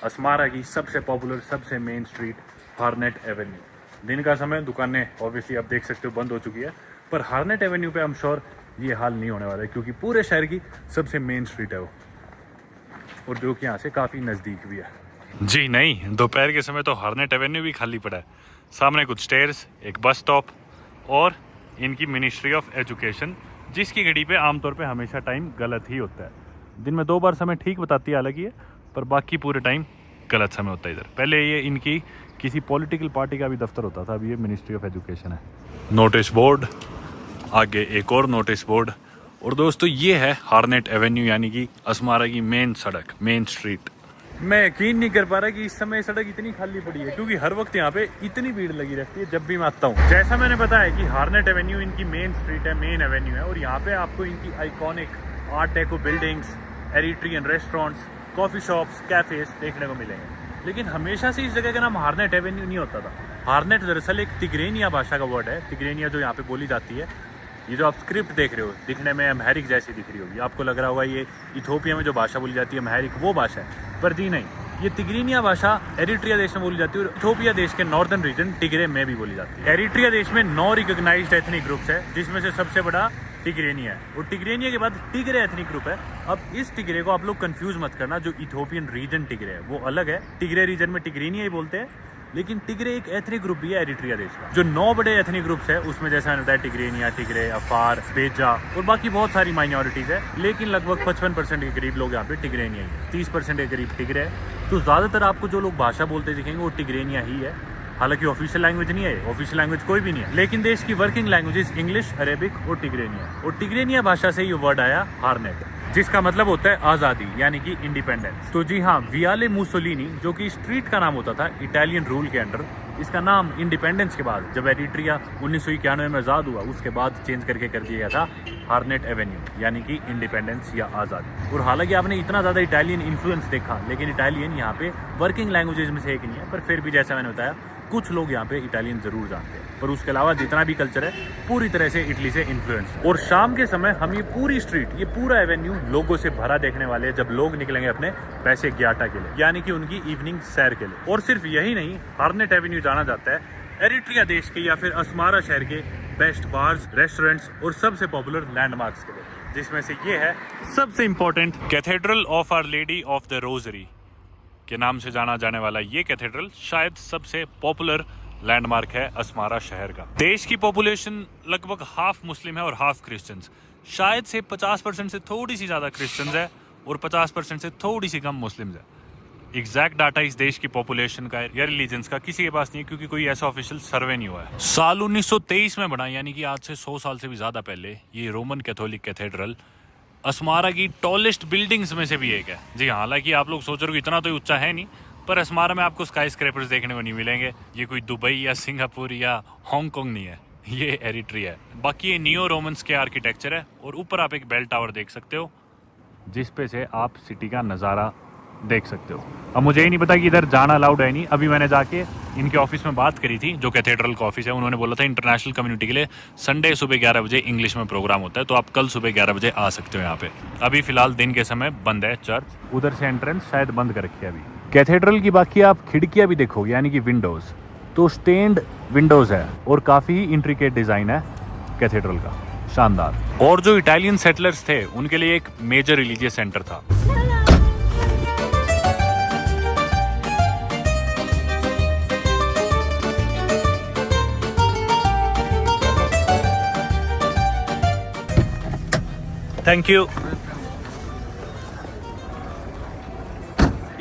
Speaker 2: अस्मारा की सबसे पॉपुलर, सबसे मेन स्ट्रीट हार्नेट एवेन्यू। दिन का समय, दुकानें ऑब्वियसली आप देख सकते हो बंद हो चुकी है, पर हार्नेट एवेन्यू पे आई एम श्योर ये हाल नहीं होने वाला है, क्योंकि पूरे शहर की सबसे मेन स्ट्रीट है वो, और जो कि यहाँ से काफ़ी नज़दीक भी है। जी नहीं, दोपहर के समय तो हार्नेट एवेन्यू भी खाली पड़ा है। सामने कुछ स्टेयर्स, एक बस स्टॉप और इनकी मिनिस्ट्री ऑफ एजुकेशन, जिसकी घड़ी पे आमतौर पे हमेशा टाइम गलत ही होता है। दिन में 2 बार समय ठीक बताती है हालांकि है, पर बाकी पूरे टाइम गलत समय होता है इधर। पहले ये इनकी किसी पॉलिटिकल पार्टी का भी दफ्तर होता था, अभी ये मिनिस्ट्री ऑफ एजुकेशन है। नोटिस बोर्ड, आगे एक और नोटिस बोर्ड, और दोस्तों ये है हार्नेट एवेन्यू, यानी कि अस्मारा की मेन सड़क, मेन स्ट्रीट। मैं यकीन नहीं कर पा रहा कि इस समय सड़क इतनी खाली पड़ी है, क्योंकि हर वक्त यहाँ पे इतनी भीड़ लगी रहती है जब भी मैं आता हूँ। जैसा मैंने बताया कि हार्नेट एवेन्यू इनकी मेन स्ट्रीट है, मेन एवेन्यू है, और यहाँ पे आपको इनकी iconic art deco buildings, Eritrean restaurants, coffee shops, cafes देखने को मिलेंगे। लेकिन हमेशा से इस जगह का नाम हार्नेट एवेन्यू नहीं होता था। हार्नेट दरअसल एक तिग्रेनिया भाषा का वर्ड है, तिग्रेनिया जो यहाँ पे बोली जाती है। ये जो आप स्क्रिप्ट देख रहे हो, दिखने में अम्हारिक जैसी दिख रही होगी, आपको लग रहा होगा ये इथोपिया में जो भाषा बोली जाती है अम्हारिक, वो भाषा है, पर जी नहीं, ये तिग्रेनिया भाषा एरिट्रिया देश में बोली जाती है और इथोपिया देश के नॉर्दर्न रीजन टिग्रे में भी बोली जाती है। एरिट्रिया देश में 9 रिकॉग्नाइज्ड एथनिक ग्रुप्स है, जिसमें से सबसे बड़ा टिग्रेनिया है, और टिग्रेनिया के बाद टिग्रे एथनिक ग्रुप है। अब इस टिग्रे को आप लोग कंफ्यूज मत करना, जो इथोपियन रीजन टिग्रे है वो अलग है, टिग्रे रीजन में टिग्रेनिया ही बोलते हैं, लेकिन टिग्रे एक एथनिक ग्रुप भी है एरिट्रिया देश का। जो 9 बड़े एथनिक ग्रुप्स है उसमें जैसा मैंने बताया टिग्रेनिया, टिग्रे, अफार, बेजा और बाकी बहुत सारी माइनॉरिटीज है, लेकिन लगभग 55% के करीब लोग यहाँ पे टिग्रेनिया ही है, 30% के करीब टिग्रे है। तो ज़्यादातर आपको जो लोग भाषा बोलते दिखेंगे वो टिग्रेनिया ही है। हालांकि ऑफिशियल लैंग्वेज नहीं है, ऑफिशियल लैंग्वेज कोई भी नहीं है, लेकिन देश की वर्किंग लैंग्वेजेस इंग्लिश, अरेबिक और टिग्रेनिया, और टिग्रेनिया भाषा से ये वर्ड आया हार्नेट, जिसका मतलब होता है आज़ादी, यानी कि इंडिपेंडेंस। तो जी हाँ, वियाले मुसोलिनी, जो कि स्ट्रीट का नाम होता था इटालियन रूल के अंडर, इसका नाम इंडिपेंडेंस के बाद, जब एरिट्रिया 1991 में आज़ाद हुआ, उसके बाद चेंज करके कर दिया गया था हार्नेट एवेन्यू, यानी कि इंडिपेंडेंस या आज़ादी। और हालांकि आपने इतना ज़्यादा इटालियन इन्फ्लुएंस देखा, लेकिन इटालियन यहाँ पे वर्किंग लैंग्वेजेस में से एक नहीं है, पर फिर भी जैसा मैंने बताया कुछ लोग यहाँ पे इटालियन जरूर जानते हैं, पर उसके अलावा जितना भी कल्चर है पूरी तरह से इटली से इन्फ्लुएंस है। और शाम के समय हम ये पूरी स्ट्रीट, ये पूरा एवेन्यू लोगों से भरा देखने वाले हैं, जब लोग निकलेंगे अपने पैसे ग्याटा के लिए, यानी कि उनकी इवनिंग सैर के लिए। और सिर्फ यही नहीं, हार्नेट एवेन्यू जाना जाता है एरिट्रिया देश के या फिर अस्मारा शहर के बेस्ट बार्स, रेस्टोरेंट्स और सबसे पॉपुलर लैंडमार्क्स के लिए, जिसमें से ये है सबसे important Cathedral of Our Lady of the Rosary के नाम से जाना जाने वाला ये कैथेड्रल शायद सबसे पॉपुलर लैंडमार्क है अस्मारा शहर का। देश की पॉपुलेशन लगभग हाफ मुस्लिम है और हाफ क्रिश्चियंस, शायद से 50% से थोड़ी सी ज़्यादा क्रिश्चियंस है और 50% से थोड़ी सी कम मुस्लिम्स है। एग्जैक्ट डाटा इस देश की पॉपुलेशन का या रिलीजन्स का किसी के पास नहीं है, क्योंकि कोई ऐसा ऑफिशियल सर्वे नहीं हुआ है। साल 1923 में बना, यानी कि आज से 100 साल से भी ज़्यादा पहले, ये रोमन कैथोलिक कैथेड्रल अस्मारा की टॉलेस्ट बिल्डिंग्स में से भी एक है। जी हाँ, हालांकि आप लोग सोच रहे हो कि इतना तो ऊंचा है नहीं, पर अस्मारा में आपको स्काई स्क्रैपर्स देखने को नहीं मिलेंगे। ये कोई दुबई या सिंगापुर या हांगकांग नहीं है, ये एरिट्रिया है। बाकी ये नियो रोमन्स के आर्किटेक्चर है, और ऊपर आप एक बेल टावर देख सकते हो, जिस पे से आप सिटी का नज़ारा देख सकते हो। अब मुझे ही नहीं पता कि इधर जाना अलाउड है नहीं। अभी मैंने जाके इनके ऑफिस में बात करी थी, जो कैथेड्रल का ऑफिस है। उन्होंने बोला था इंटरनेशनल कम्युनिटी के लिए संडे सुबह 11 बजे इंग्लिश में प्रोग्राम होता है, तो आप कल सुबह 11 बजे आ सकते हो यहाँ पे। अभी फिलहाल दिन के समय बंद है चर्च, उधर से एंट्रेंस शायद बंद कर रखी है अभी। कैथेड्रल की बाकी आप खिड़कियाँ भी देखोगे, यानी कि विंडोज़, तो स्टेन्ड विंडोज़ है और काफ़ी इंट्रिकेट डिज़ाइन है कैथेड्रल का, शानदार। और जो इटालियन सेटलर्स थे उनके लिए एक मेजर रिलीजियस सेंटर था। Thank you.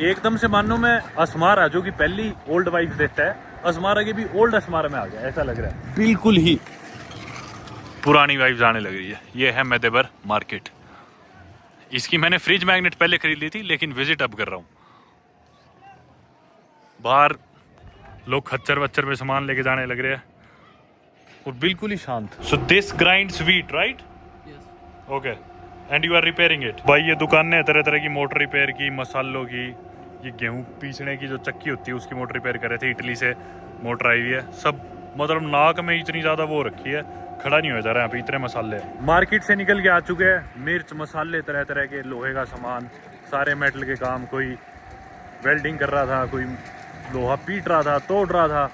Speaker 2: एकदम से मानो मैं असमारा, जो कि पहली ओल्ड वाइफ देता है, असमारा के भी ओल्ड असमारा में आ गया, ऐसा लग रहा है। बिल्कुल ही पुरानी वाइफ जाने लग रही है। ये है मेदेबर मार्केट। इसकी मैंने फ्रिज मैग्नेट पहले खरीद ली थी, लेकिन विजिट अब कर रहा हूँ। बाहर लोग खच्चर वच्चर पे सामान लेके जाने लग रहे हैं और बिल्कुल ही शांत। So this grinds wheat, right? Okay, and you are repairing it. भाई ये दुकानें हैं तरह तरह की, मोटर रिपेयर की, मसालों की, ये गेहूं पीसने की जो चक्की होती है उसकी मोटर रिपेयर कर रहे थे। इटली से मोटर आई हुई है। सब मतलब नाक में इतनी ज्यादा वो रखी है, खड़ा नहीं हो जा रहा है यहाँ पे, इतने मसाले। मार्केट से निकल के आ चुके हैं, मिर्च मसाले तरह तरह के, लोहे का सामान, सारे मेटल के काम। कोई वेल्डिंग कर रहा था, कोई लोहा पीट रहा था, तोड़ रहा था,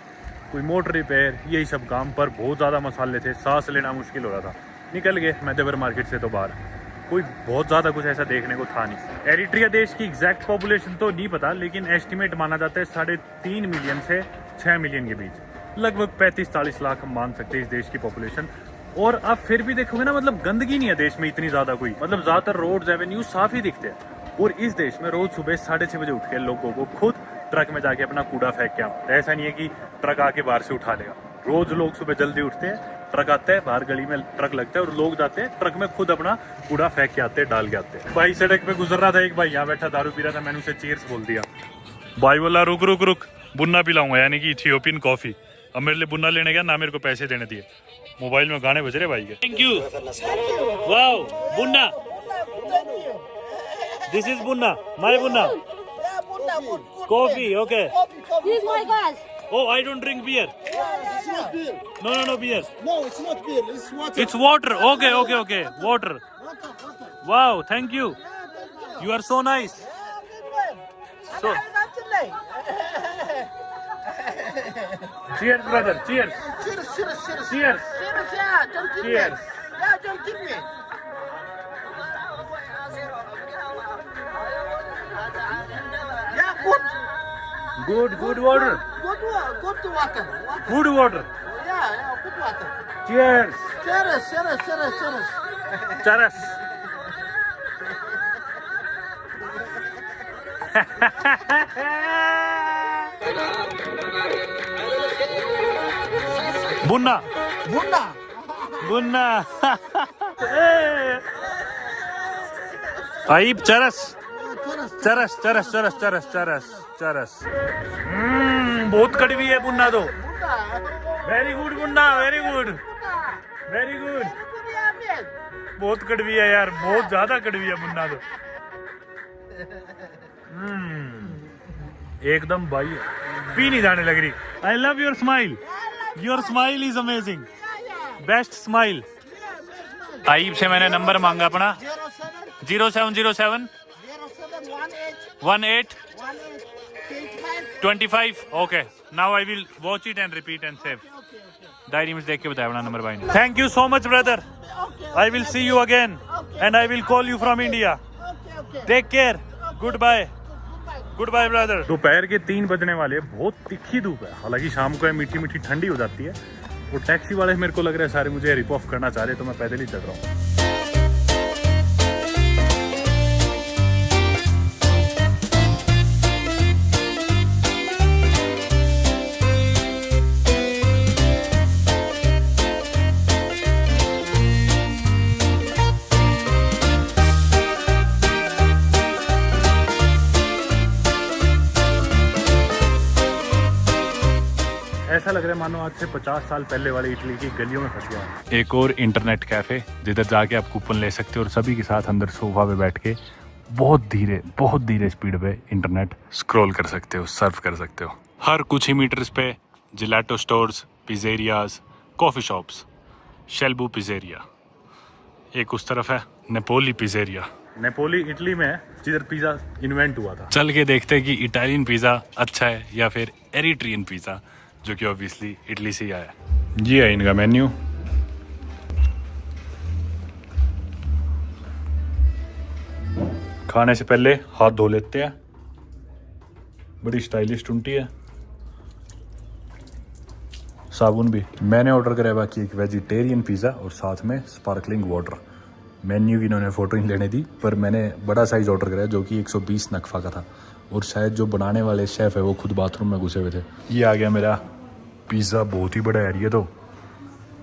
Speaker 2: कोई मोटर रिपेयर, यही सब काम। पर बहुत ज़्यादा मसाले थे, सांस लेना मुश्किल हो रहा था। निकल गए मेदेबर मार्केट से तो बाहर। कोई बहुत ज़्यादा कुछ ऐसा देखने को था नहीं। एरिट्रिया देश की एग्जैक्ट पॉपुलेशन तो नहीं पता, लेकिन एस्टिमेट माना जाता है 3.5 मिलियन से 6 मिलियन के बीच, लगभग 35-40 लाख हम मान सकते हैं इस देश की पॉपुलेशन। और आप फिर भी देखोगे ना, मतलब गंदगी नहीं है देश में इतनी ज़्यादा कोई, मतलब ज़्यादातर रोड्स एवेन्यू साफ ही दिखते हैं। और इस देश में रोज सुबह 6:30 बजे उठ के लोगों को खुद ट्रक में जाके अपना कूड़ा फेंक के आता है। ऐसा नहीं है कि ट्रक आके बाहर से उठा लेगा। रोज लोग सुबह जल्दी उठते हैं, ट्रक आता है, बाहर गली में ट्रक लगता है और लोग जाते हैं ट्रक में खुद अपना कूड़ा फेंक के आते हैं, डाल के आते हैं। भाई सड़क पे गुजर रहा था, एक भाई यहाँ बैठा दारू पी रहा था, मैंने उसे चीयर्स बोल दिया। भाई बोला रुक रुक रुक, बुन्ना पिलाऊंगा, यानी कि इथियोपियन कॉफी। अब मेरे लिए बुन्ना लेने गया ना, मेरे को पैसे देने दिए। मोबाइल में गाने बज रहे भाई के। Thank you. वाओ, बुन्ना, दिस इज बुन्ना, माय बुन्ना, coffee. Okay,
Speaker 4: This is my gas.
Speaker 2: oh I don't drink beer.
Speaker 3: It's not beer.
Speaker 2: No beer.
Speaker 3: No, it's not beer. It's water.
Speaker 2: It's water. Okay, water.
Speaker 3: Water.
Speaker 2: Wow, thank you. You are so nice. So cheers brother, cheers.
Speaker 3: Cheers.
Speaker 2: Cheers.
Speaker 3: Cheers, yeah. Don't keep
Speaker 2: Cheers.
Speaker 3: me. Yeah, don't keep me. Yeah, good.
Speaker 2: Good water.
Speaker 3: Good water.
Speaker 2: Good water.
Speaker 3: Yeah, good water.
Speaker 2: Cheers.
Speaker 3: Cheers.
Speaker 2: Cheers. बुन्ना
Speaker 3: Bunna.
Speaker 2: आइब cheers.
Speaker 3: Cheers.
Speaker 2: बहुत कड़वी है बुन्ना तो। Very good बुन्ना, very good. बहुत कड़वी है यार, बहुत ज्यादा कड़वी है बुन्ना तो। एकदम भाई पी नहीं जाने लग रही। I love your smile, your smile is amazing, best smile. आइब से मैंने नंबर मांगा अपना 0707 18 25। Okay, now I will watch it and repeat and save. Diary में देख के बताया अपना नंबर भाई ने। Thank you so much brother, I will see you again and I will call you from India. Take care, goodbye brother. दोपहर के 3 बजने वाले, बहुत तिखी धूप है। हालांकि शाम को मीठी मीठी ठंडी हो जाती है। और टैक्सी वाले मेरे को लग रहा है सारे मुझे रिप ऑफ करना चाह रहे, तो मैं पैदल ही चल रहा हूँ। ऐसा लग रहा है मानो आज से 50 साल पहले वाले इटली की गलियों में फंस गया है। एक और इंटरनेट कैफे जिधर जाके आप कूपन ले सकते हो और सभी के साथ अंदर सोफा पे बैठ के बहुत धीरे स्पीड पे इंटरनेट स्क्रॉल कर सकते हो, सर्फ कर सकते हो। हर कुछ ही मीटर्स पे जिलेटो स्टोर्स, पिज़ेरियाज, कॉफ़ी शॉप्स। शेल्बू पिज़ेरिया, एक उस तरफ है नेपोली पिज़ेरिया। नेपोली इटली में है जिधर पिज़्ज़ा इन्वेंट हुआ था। चल के देखते हैं कि इटालियन पिज़्ज़ा अच्छा है या फिर एरिट्रियन पिज़्ज़ा, जो कि ऑब्वियसली इटली से ही आया है। ये है इनका मेन्यू। खाने से पहले हाथ धो लेते हैं, बड़ी स्टाइलिश टुंटी है। साबुन भी। मैंने ऑर्डर कराया बाकी एक वेजिटेरियन पिज़्ज़ा और साथ में स्पार्कलिंग वाटर। मेन्यू की इन्होंने फ़ोटो नहीं लेने दी, पर मैंने बड़ा साइज़ ऑर्डर कराया जो कि 120 नक्फा का था, और शायद जो बनाने वाले शेफ़ है वो खुद बाथरूम में घुसे हुए थे। ये आ गया मेरा पिज़्ज़ा, बहुत ही बड़ा है ये तो।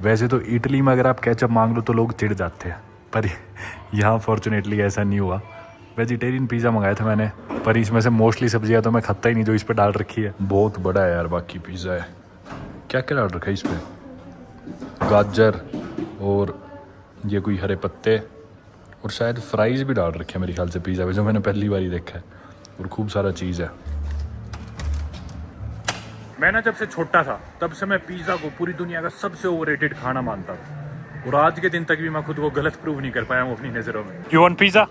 Speaker 2: वैसे तो इटली में अगर आप केचप मांग लो तो लोग चिढ़ जाते हैं, पर यहाँ फॉर्चुनेटली ऐसा नहीं हुआ। वेजिटेरियन पिज़्ज़ा मंगाया था मैंने, पर इसमें से मोस्टली सब्जियाँ तो मैं खाता ही नहीं जो इस पर डाल रखी है। बहुत बड़ा है यार बाकी पिज़्ज़ा है। क्या क्या डाल रखा है इस पर? गाजर और ये कोई हरे पत्ते और शायद फ्राइज़ भी डाल रखे हैं मेरे ख्याल से पिज़्ज़ा पे, जो मैंने पहली बार ही देखा है। और खूब सारा चीज़ है। मैं ना जब से छोटा था तब से मैं पिज़्ज़ा को पूरी दुनिया का सबसे ओवररेटेड खाना मानता था, और आज के दिन तक भी मैं खुद को गलत प्रूव नहीं कर पाया हूँ अपनी नज़रों में। You want pizza?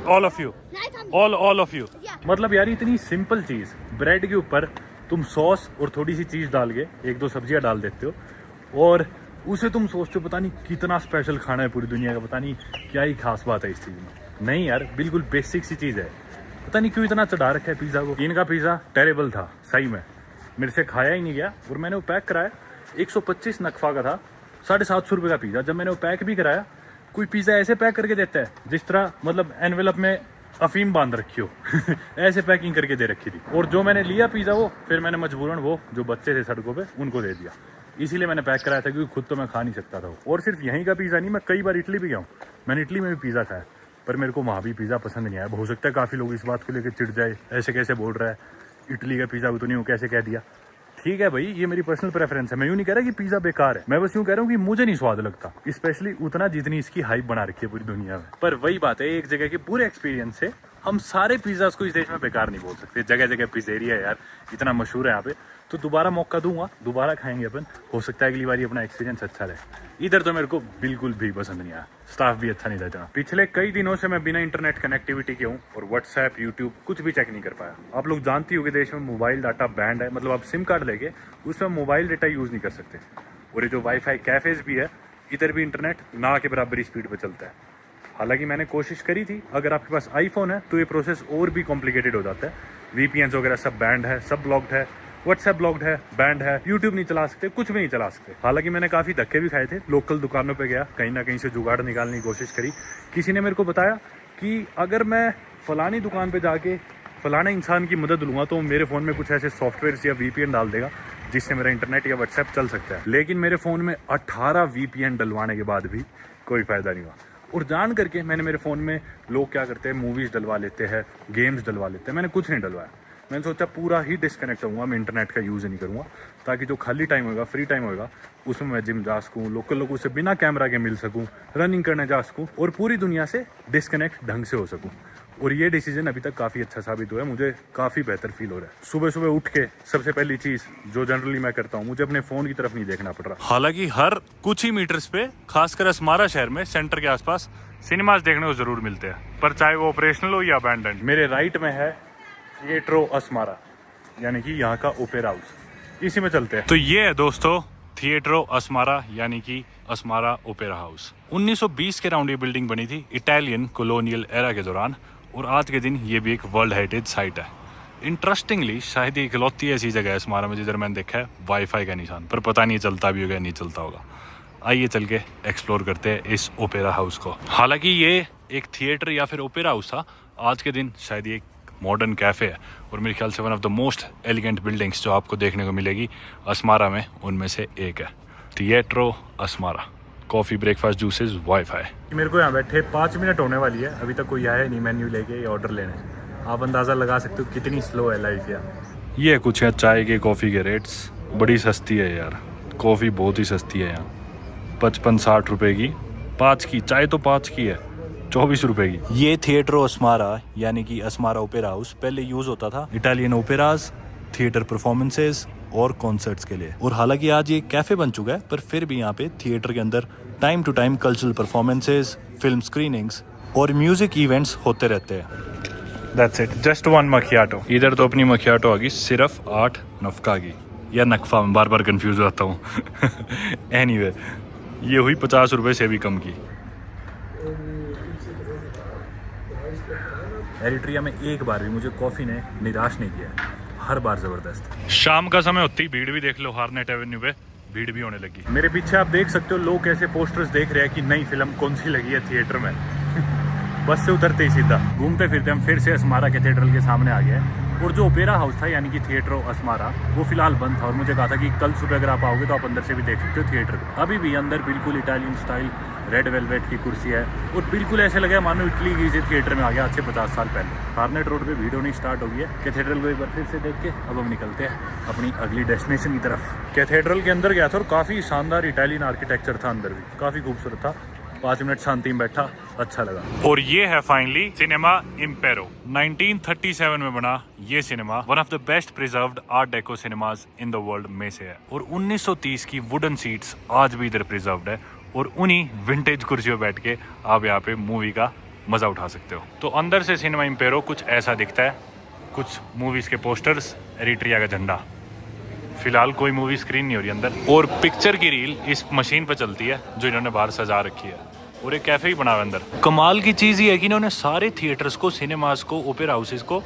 Speaker 2: All of you, all of you. मतलब यार इतनी सिंपल चीज़, ब्रेड के ऊपर तुम सॉस और थोड़ी सी चीज़ डाल के एक दो सब्जियां डाल देते हो, और उसे तुम सोचते हो पता नहीं कितना स्पेशल खाना है पूरी दुनिया का, पता नहीं क्या ही खास बात है इस चीज़ में। नहीं यार, बिल्कुल बेसिक सी चीज़ है। पता नहीं क्यों इतना चढ़ा रखा है पिज़्ज़ा को। इनका पिज़्ज़ा टेरेबल था सही में, मेरे से खाया ही नहीं गया। और मैंने वो पैक कराया, 125 नक्फा का था, 750 रुपये का पिज़्ज़ा। जब मैंने वो पैक भी कराया, कोई पिज़्ज़ा ऐसे पैक करके देता है जिस तरह मतलब एनवेलप में अफीम बांध रखी हो ऐसे पैकिंग करके दे रखी थी। और जो मैंने लिया पिज़्ज़ा वो फिर मैंने मजबूरन वो जो बच्चे थे सड़कों पे उनको दे दिया। इसीलिए मैंने पैक कराया था, क्योंकि खुद तो मैं खा नहीं सकता था। और सिर्फ यहीं का पिज़्ज़ा नहीं, मैं कई बार इटली भी गया हूँ। मैंने इटली में भी पिज़्ज़ा खाया, पर मेरे को वहाँ भी पिज़्ज़ा पसंद नहीं आया। हो सकता है काफ़ी लोग इस बात को लेकर चिढ़ जाए, ऐसे कैसे बोल रहा है, इटली का पिज़्ज़ा तो नहीं हो, कैसे कह दिया। ठीक है भाई, ये मेरी पर्सनल प्रेफरेंस है। मैं यूँ नहीं कह रहा कि पिज़्ज़ा बेकार है, मैं बस यूँ कह रहा हूँ कि मुझे नहीं स्वाद लगता, स्पेशली उतना जितनी इसकी हाइप बना रखी है पूरी दुनिया में। पर वही बात है, एक जगह के पूरे एक्सपीरियंस से हम सारे पिज़्ज़ास को इस देश में बेकार नहीं बोल सकते। जगह जगह पिज़्ज़ेरिया है यार, इतना मशहूर है यहाँ पे, तो दोबारा मौका दूंगा, दोबारा खाएंगे अपन। हो सकता है अगली बार अपना एक्सपीरियंस अच्छा रहे। इधर तो मेरे को बिल्कुल भी पसंद नहीं आया, स्टाफ भी अच्छा नहीं था इतना। पिछले कई दिनों से मैं बिना इंटरनेट कनेक्टिविटी के हूँ, और व्हाट्सएप, यूट्यूब कुछ भी चेक नहीं कर पाया। आप लोग जानती हो कि देश में मोबाइल डाटा बैंड है, मतलब आप सिम कार्ड लेके उसमें मोबाइल डाटा यूज़ नहीं कर सकते। और ये जो वाईफाई कैफेज भी है, इधर भी इंटरनेट ना के बराबर स्पीड पर चलता है। हालांकि मैंने कोशिश करी थी, अगर आपके पास आईफोन है तो ये प्रोसेस और भी कॉम्प्लिकेटेड हो जाता है। VPNs वगैरह सब बैंड है, सब ब्लॉक्ड है, व्हाट्सएप ब्लॉक्ड है, बैंड है, यूट्यूब नहीं चला सकते, कुछ भी नहीं चला सकते। हालांकि मैंने काफ़ी धक्के भी खाए थे, लोकल दुकानों पे गया, कहीं ना कहीं से जुगाड़ निकालने की कोशिश करी। किसी ने मेरे को बताया कि अगर मैं फलानी दुकान पे जाके फलाने इंसान की मदद लूँगा तो मेरे फ़ोन में कुछ ऐसे सॉफ्टवेयर या VPN डाल देगा जिससे मेरा इंटरनेट या व्हाट्सएप चल सकता है। लेकिन मेरे फ़ोन में 18 VPN डलवाने के बाद भी कोई फ़ायदा नहीं हुआ। और जान करके मैंने मेरे फ़ोन में, लोग क्या करते हैं, मूवीज़ डलवा लेते हैं, गेम्स डलवा लेते हैं, मैंने कुछ नहीं डलवाया। मैंने सोचा पूरा ही डिस्कनेक्ट होऊंगा, मैं इंटरनेट का यूज़ नहीं करूँगा, ताकि जो खाली टाइम होगा, फ्री टाइम होगा, उसमें मैं जिम जा सकूँ, लोकल लोगों से बिना कैमरा के मिल सकूँ, रनिंग करने जा सकूँ, और पूरी दुनिया से डिस्कनेक्ट ढंग से हो सकूँ। और ये डिसीजन अभी तक काफ़ी अच्छा साबित हुआ है, मुझे काफ़ी बेहतर फील हो रहा है। सुबह सुबह उठ के सबसे पहली चीज़ जो जनरली मैं करता हूँ, मुझे अपने फ़ोन की तरफ नहीं देखना पड़ रहा। हालांकि हर कुछ ही मीटर्स पे, खासकर अस्मारा शहर में सेंटर के आसपास सिनेमाज देखने को ज़रूर मिलते हैं, पर चाहे वो ऑपरेशनल हो या अबैंडन। मेरे राइट में है थिएट्रो अस्मारा, यानी कि यहाँ का ओपेरा हाउस, इसी में चलते हैं। तो ये है दोस्तों थिएट्रो अस्मारा, यानी कि अस्मारा ओपेरा हाउस। 1920 के राउंड ये बिल्डिंग बनी थी इटालियन कॉलोनियल एरा के दौरान, और आज के दिन ये भी एक वर्ल्ड हेरिटेज साइट है। इंटरेस्टिंगली शायद ये इकलौती ऐसी जगह है अस्मारा में जिधर मैंने देखा है वाईफाई का निशान, पर पता नहीं चलता भी होगा नहीं चलता होगा। आइए चल के एक्सप्लोर करते हैं इस ओपेरा हाउस को। हालांकि ये एक थिएटर या फिर ओपेरा हाउस था, आज के दिन शायद ये एक मॉडर्न कैफ़े है, और मेरे ख्याल से one of the most elegant buildings जो आपको देखने को मिलेगी अस्मारा में, उनमें से एक है थिएट्रो Asmara. Coffee, breakfast, juices, wifi. मेरे को यहाँ बैठे 5 मिनट होने वाली है, अभी तक कोई आया नहीं मेन्यू लेके या ऑर्डर लेने। आप अंदाज़ा लगा सकते हो कितनी स्लो है लाइफ यार। ये कुछ है चाय के, कॉफ़ी के रेट्स बड़ी सस्ती है यार, कॉफ़ी बहुत ही सस्ती है यहाँ, 55-60 रुपए की 5 की चाय, तो 5 की है, 24 रुपए की।
Speaker 1: ये थिएटर अस्मारा यानी कि अस्मारा ओपेरा हाउस पहले यूज होता था इटालियन ओपेराज, थिएटर परफॉर्मेंसेज और कॉन्सर्ट्स के लिए। और हालांकि आज ये कैफे बन चुका है, पर फिर भी यहाँ पे थिएटर के अंदर time to time cultural performances, film screenings और म्यूजिक इवेंट्स होते रहते हैं।
Speaker 2: That's it, just one macchiato। इधर तो अपनी macchiato आ गई सिर्फ 8 नफका की, या नकफा, में बार बार कंफ्यूज होता हूँ। Anyway, ये हुई 50 रुपए से भी कम की। एरिट्रिया में एक बार भी मुझे कॉफी ने निराश नहीं किया, हर बार जबरदस्त। शाम का समय होती भीड़ भी देख लो, हार्नेट एवेन्यू पे भीड़ भी होने लगी। मेरे पीछे आप देख सकते हो लोग कैसे पोस्टर्स देख रहे हैं कि नई फिल्म कौन सी लगी है थिएटर में। बस से उतरते ही सीधा घूमते फिरते हम फिर से अस्मारा कैथेड्रल के सामने आ गए। और जो ओपेरा हाउस था यानी कि थिएटर अस्मारा, वो फिलहाल बंद था और मुझे कहा था कि कल सुबह अगर आप आओगे तो आप अंदर से भी देख सकते हो थिएटर को। अभी भी अंदर बिल्कुल इटालियन स्टाइल रेड वेलवेट की कुर्सी है और बिल्कुल ऐसे लगा मानो इटली की थिएटर में आ गया आज से 50 साल पहले। हार्नेट रोड पे भीड़ होनी स्टार्ट हो गई है। कैथेड्रल को एक बार फिर से देख के अब हम निकलते हैं अपनी अगली डेस्टिनेशन की तरफ। कैथेड्रल के अंदर गया था और काफ़ी शानदार इटालियन आर्किटेक्चर था, अंदर भी काफ़ी खूबसूरत था। 5 मिनट शांति में बैठा, अच्छा लगा। और ये है फाइनली सिनेमा इम्पेरो। 1937 में बना ये cinema one of the best preserved art deco cinemas in the world में से है। और 1930 की वुडन सीट्स आज भी इधर प्रिजर्व्ड है और उन्हीं विंटेज कुर्सियों बैठ के आप यहाँ पे मूवी का मजा उठा सकते हो। तो अंदर से सिनेमा इम्पेरो कुछ ऐसा दिखता है, कुछ मूवीज के पोस्टर्स, एरिट्रिया का झंडा। फिलहाल कोई मूवी स्क्रीन नहीं हो रही अंदर, और पिक्चर की रील इस मशीन पे चलती है जो इन्होंने बाहर सजा रखी है। और एक कैफे ही बना हुआ अंदर। कमाल की चीज़ ये है कि इन्होंने सारे थिएटर्स को, सिनेमाज को, ओपेरा हाउसेस को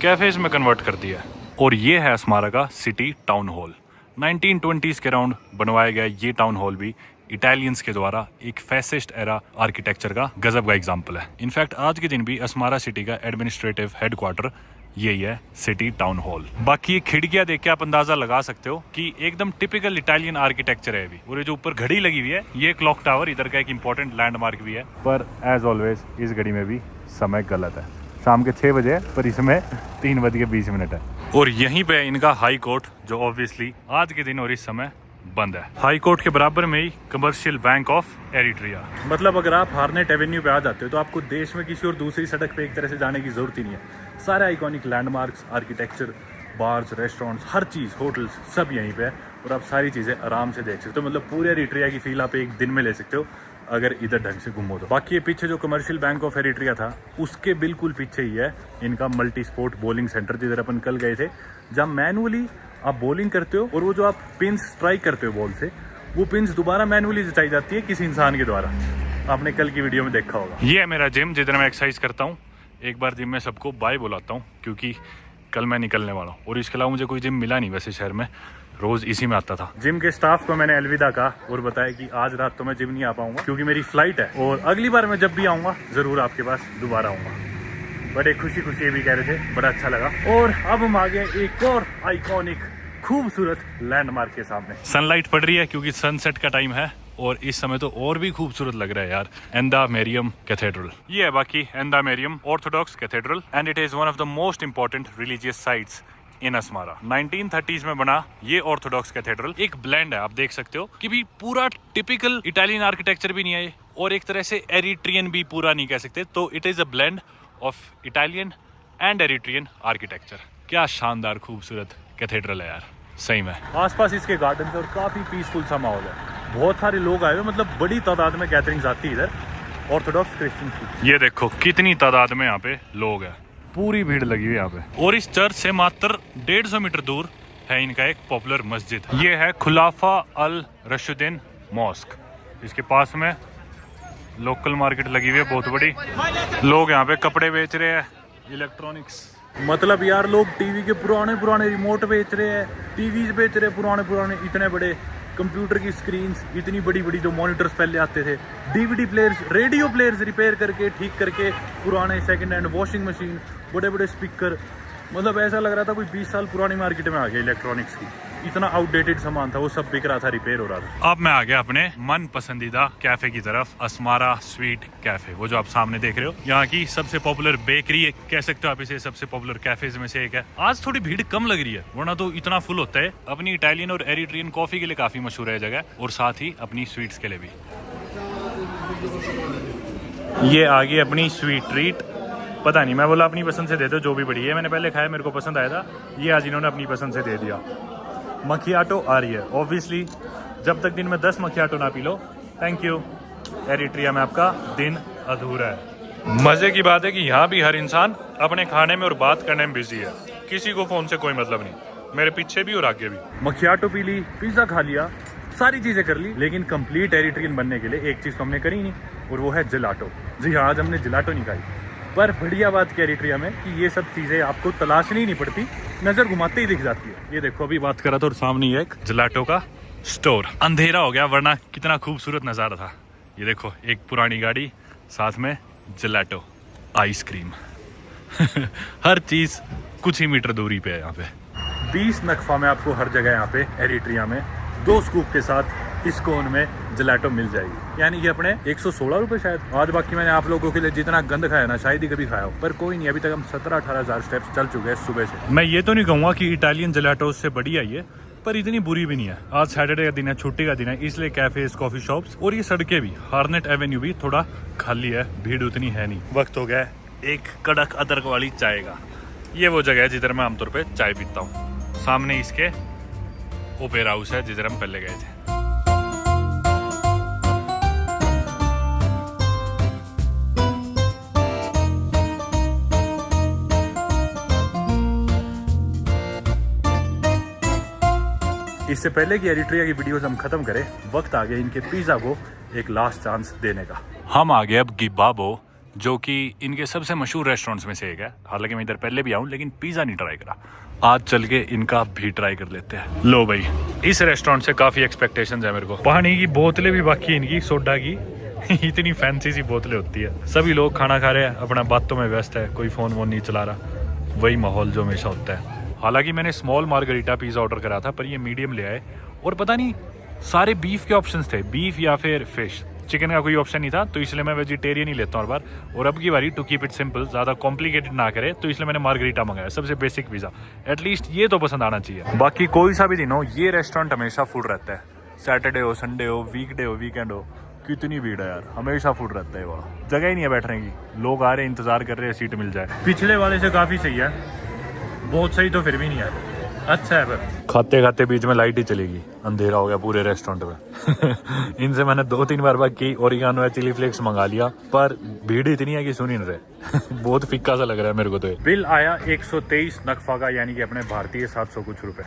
Speaker 2: कैफेज में कन्वर्ट कर दिया है। और ये है अस्मारा का सिटी टाउन हॉल। 1920s के अराउंड बनवाया गया ये टाउन हॉल भी इटालियंस के द्वारा एक फैसिस्ट एरा आर्किटेक्चर का गजब का एग्जाम्पल है। इनफैक्ट आज के दिन भी अस्मारा सिटी का एडमिनिस्ट्रेटिव हेडक्वार्टर यही है, सिटी टाउन हॉल। बाकी ये खिड़कियां देख के आप अंदाजा लगा सकते हो कि एकदम टिपिकल इटालियन आर्किटेक्चर है अभी। और ये जो ऊपर घड़ी लगी हुई है ये क्लॉक टावर इधर का एक इंपॉर्टेंट लैंडमार्क भी है। पर एज ऑलवेज इस घड़ी में भी समय गलत है, शाम के 6 बजे है पर इसमें 3:20 है। और यहीं पे इनका हाई कोर्ट जो ऑब्वियसली आज के दिन और इस समय बंद है। हाई कोर्ट के बराबर में ही कमर्शियल बैंक ऑफ एरिट्रिया। मतलब अगर आप हार्नेट एवेन्यू पे आ जाते हो तो आपको देश में किसी और दूसरी सड़क पे एक तरह से जाने की जरूरत ही नहीं है। सारे iconic landmarks, architecture, bars, restaurants, हर चीज़, होटल्स सब यहीं पे है और आप सारी चीज़ें आराम से देख सकते हो। मतलब पूरे एरिट्रिया की फील आप एक दिन में ले सकते हो अगर इधर ढंग से घूमो तो। बाकी ये पीछे जो कमर्शियल बैंक ऑफ एरिट्रिया था उसके बिल्कुल पीछे ही है इनका मल्टी स्पोर्ट बॉलिंग सेंटर, जिधर अपन कल गए थे, जहाँ मैनुअली आप बॉलिंग करते हो और वो जो आप पिंस स्ट्राइक करते हो बॉल से, वो पिंस दोबारा मैनुअली जचाई जाती है किसी इंसान के द्वारा। आपने कल की वीडियो में देखा होगा। ये है मेरा जिम जिधर मैं एक्सरसाइज करता हूँ। एक बार जिम में सबको बाय बुलाता हूँ क्योंकि कल मैं निकलने वाला हूँ। और इसके अलावा मुझे कोई जिम मिला नहीं वैसे शहर में, रोज इसी में आता था। जिम के स्टाफ को मैंने अलविदा कहा और बताया कि आज रात तो मैं जिम नहीं आ पाऊंगा क्योंकि मेरी फ्लाइट है, और अगली बार मैं जब भी आऊंगा जरूर आपके पास दोबारा आऊंगा। बड़े खुशी खुशी ये भी कह रहे थे, बड़ा अच्छा लगा। और अब हम आ गए एक और आइकॉनिक खूबसूरत लैंडमार्क के सामने। सनलाइट पड़ रही है क्योंकि सनसेट का टाइम है और इस समय तो और भी खूबसूरत लग रहा है यार। एंदा मेरियम कैथेड्रल, ये है बाकी Enda Mariam orthodox cathedral and it is one of the most important religious sites in Asmara. 1930s में बना ये ऑर्थोडॉक्स कैथेड्रल एक ब्लेंड है। आप देख सकते हो कि भी पूरा टिपिकल इटालियन आर्किटेक्चर भी नहीं है और एक तरह से एरिट्रियन भी पूरा नहीं कह सकते, तो it is a blend of Italian and Eritrean architecture. क्या शानदार खूबसूरत कैथेड्रल है यार, सही में। आसपास इसके गार्डन और काफी पीसफुल सा माहौल है। बहुत सारे लोग आए हुए, मतलब बड़ी तादाद में गैदरिंग्स आती है इधर ऑर्थोडॉक्स क्रिश्चियन की। ये देखो कितनी तादाद में यहाँ पे लोग हैं, पूरी भीड़ लगी हुई यहाँ पे। और इस चर्च से मात्र 150 मीटर दूर है इनका एक पॉपुलर मस्जिद। ये है खुलाफा अल रशुद्दीन मॉस्क। इसके पास में लोकल मार्केट लगी हुई है बहुत बड़ी। लोग यहाँ पे कपड़े बेच रहे हैं, इलेक्ट्रॉनिक्स, मतलब यार लोग टीवी के पुराने रिमोट बेच रहे हैं, टीवीज बेच रहे हैं पुराने इतने बड़े, कंप्यूटर की स्क्रीन्स इतनी बड़ी जो मॉनिटर्स पहले आते थे, DVD players, radio players repair करके ठीक करके, पुराने सेकंड हैंड वॉशिंग मशीन, बड़े स्पीकर। मतलब ऐसा लग रहा था कोई 20 साल पुरानी मार्केट में आ गया इलेक्ट्रॉनिक्स की। इतना आउटडेटेड सामान था, वो सब बिक रहा था, रिपेयर हो रहा था। अब मैं आ गया अपने मन पसंदीदा कैफे की तरफ, अस्मारा स्वीट कैफे। वो जो आप सामने देख रहे हो यहाँ की सबसे पॉपुलर बेकरी है, कह सकते हो आप इसे, सबसे पॉपुलर कैफेज में से एक है। आज थोड़ी भीड़ कम लग रही है वरना तो इतना फुल होता है। अपनी इटालियन और एरिट्रियन कॉफी के लिए काफी मशहूर है जगह, और साथ ही अपनी स्वीट्स के लिए भी। ये आ गई अपनी स्वीट ट्रीट। पता नहीं, मैं बोला अपनी पसंद से दे दो जो भी बड़ी है। मैंने पहले खाया, मेरे को पसंद आया था, ये आज इन्होंने अपनी पसंद से दे दिया। मखियाटो आ रही है। ऑब्वियसली जब तक दिन में 10 मखियाटो ना P low, thank you, Eritrea में आपका दिन अधूरा है। मजे की बात है कि यहाँ भी हर इंसान अपने खाने में और बात करने में बिजी है, किसी को फोन से कोई मतलब नहीं, मेरे पीछे भी और आगे भी। मखियाटो पी ली, पिज्जा खा लिया, सारी चीजें कर ली, लेकिन कंप्लीट एरिट्रियन बनने के लिए एक चीज तो हमने करी नहीं, और वो है जिलाटो। जी हाँ, आज हमने जिलाटो नहीं खाई। पर बढ़िया बात क्या एरिट्रिया में कि ये सब चीजें आपको तलाशनी नहीं पड़ती, नजर घुमाते ही दिख जाती है। ये देखो, अभी बात करा था और सामने ही एक जिलाटो का स्टोर। अंधेरा हो गया, वरना कितना खूबसूरत नजारा था। ये देखो, एक पुरानी गाड़ी, साथ में जिलाटो आइसक्रीम हर चीज कुछ ही मीटर दूरी पे है यहाँ पे। 20 नक्फा में आपको हर जगह यहाँ पे एरिट्रिया में 2 स्कूप के साथ इस कोन में जिलाटो मिल जाएगी। यानी कि अपने 116 रुपए शायद। आज बाकी मैंने आप लोगों के लिए जितना गंद खाया ना, शायद ही कभी खाया हो, पर कोई नहीं, अभी तक हम 17-18 हज़ार स्टेप्स चल चुके हैं सुबह से। मैं ये तो नहीं कहूँगा कि इटालियन जिलाटो से बढ़िया ये, पर इतनी बुरी भी नहीं है। आज सैटरडे का दिन है, छुट्टी का दिन है, इसलिए कैफेज, कॉफी शॉप्स और ये सड़कें भी, हार्नेट एवेन्यू भी थोड़ा खाली है, भीड़ उतनी है नहीं। वक्त हो गया एक कड़क अदरक वाली चाय का। ये वो जगह है जिधर मैं आमतौर पे चाय पीता हूँ। सामने इसके ओपेरा हाउस है जिधर हम पहले गए थे। इससे पहले कि एरिट्रिया की वीडियोस हम खत्म करें, वक्त आ गया इनके पिज्जा को एक लास्ट चांस देने का। हम आ गए अब गिबाबो, जो कि इनके सबसे मशहूर रेस्टोरेंट्स में से एक है। हालांकि मैं इधर पहले भी आऊँ, लेकिन पिज्जा नहीं ट्राई करा। आज चल के इनका भी ट्राई कर लेते हैं। लो भाई, इस रेस्टोरेंट से काफी एक्सपेक्टेशंस है मेरे को। पानी की बोतलें भी बाकी इनकी, सोडा की इतनी फैंसी सी बोतलें होती है। सभी लोग खाना खा रहे हैं, अपना बातों में व्यस्त है, कोई फोन वोन नहीं चला रहा, वही माहौल जो हमेशा होता है। हालांकि मैंने स्मॉल मार्गरीटा पिज्जा ऑर्डर करा था, पर ये मीडियम ले आए, और पता नहीं सारे बीफ के ऑप्शंस थे, बीफ या फिर फिश। चिकन का कोई ऑप्शन नहीं था, तो इसलिए मैं वेजिटेरियन ही लेता हूँ हर बार। और अब की बारी टू कीप इट सिंपल, ज़्यादा कॉम्प्लिकेटेड ना करे, तो इसलिए मैंने मार्गरीटा मंगाया, सबसे बेसिक पिज़्ज़ा। एटलीस्ट ये तो पसंद आना चाहिए। बाकी कोई सा भी दिन हो, ये रेस्टोरेंट हमेशा फुल रहता है। सैटरडे हो, संडे हो, वीकडे हो, वीकेंड हो, कितनी भीड़ है यार, हमेशा फुल रहता है वहाँ। जगह ही नहीं है बैठने की, लोग आ रहे हैं, इंतजार कर रहे हैं सीट मिल जाए। पिछले वाले से काफ़ी सही है, बहुत सही तो फिर भी नहीं है, अच्छा है। पर खाते खाते बीच में लाइट ही चलेगी, अंधेरा हो गया पूरे रेस्टोरेंट में इनसे मैंने 2-3 बार बात की, ओरिगानो या चिली फ्लेक्स मंगा लिया, पर भीड़ इतनी है कि सुन ही नहीं रहे बहुत फिक्का सा लग रहा है मेरे को तो। बिल आया 123 नक्फा का, यानी कि अपने भारतीय 700 कुछ रुपए।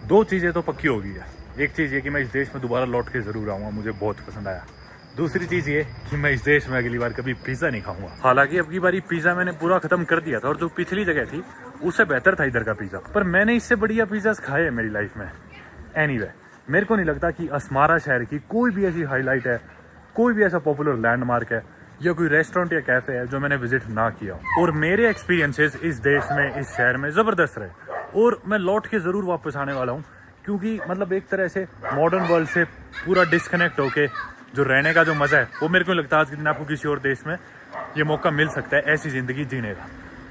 Speaker 2: 2 चीजें तो पक्की हो गई है। एक चीज ये कि मैं इस देश में दोबारा लौट के जरूर आऊंगा, मुझे बहुत पसंद आया। दूसरी चीज ये कि मैं इस देश में अगली बार कभी पिज्जा नहीं खाऊंगा। हालांकि अब की बारी पिज्जा मैंने पूरा खत्म कर दिया था, और जो पिछली जगह थी उससे बेहतर था इधर का पिज्जा, पर मैंने इससे बढ़िया पिज्जा खाए हैं मेरी लाइफ में। एनीवे, मेरे को नहीं लगता कि अस्मारा शहर की कोई भी ऐसी हाईलाइट है, कोई भी ऐसा पॉपुलर लैंडमार्क है, या कोई रेस्टोरेंट या कैफे है जो मैंने विजिट ना किया हो। और मेरे एक्सपीरियंसेस इस देश में, इस शहर में जबरदस्त रहे, और मैं लौट के जरूर वापस आने वाला हूँ। क्योंकि मतलब एक तरह से मॉडर्न वर्ल्ड से पूरा डिस्कनेक्ट होके जो रहने का जो मजा है, वो मेरे को लगता है आज के दिन आपको किसी और देश में ये मौका मिल सकता है ऐसी जिंदगी जीने का।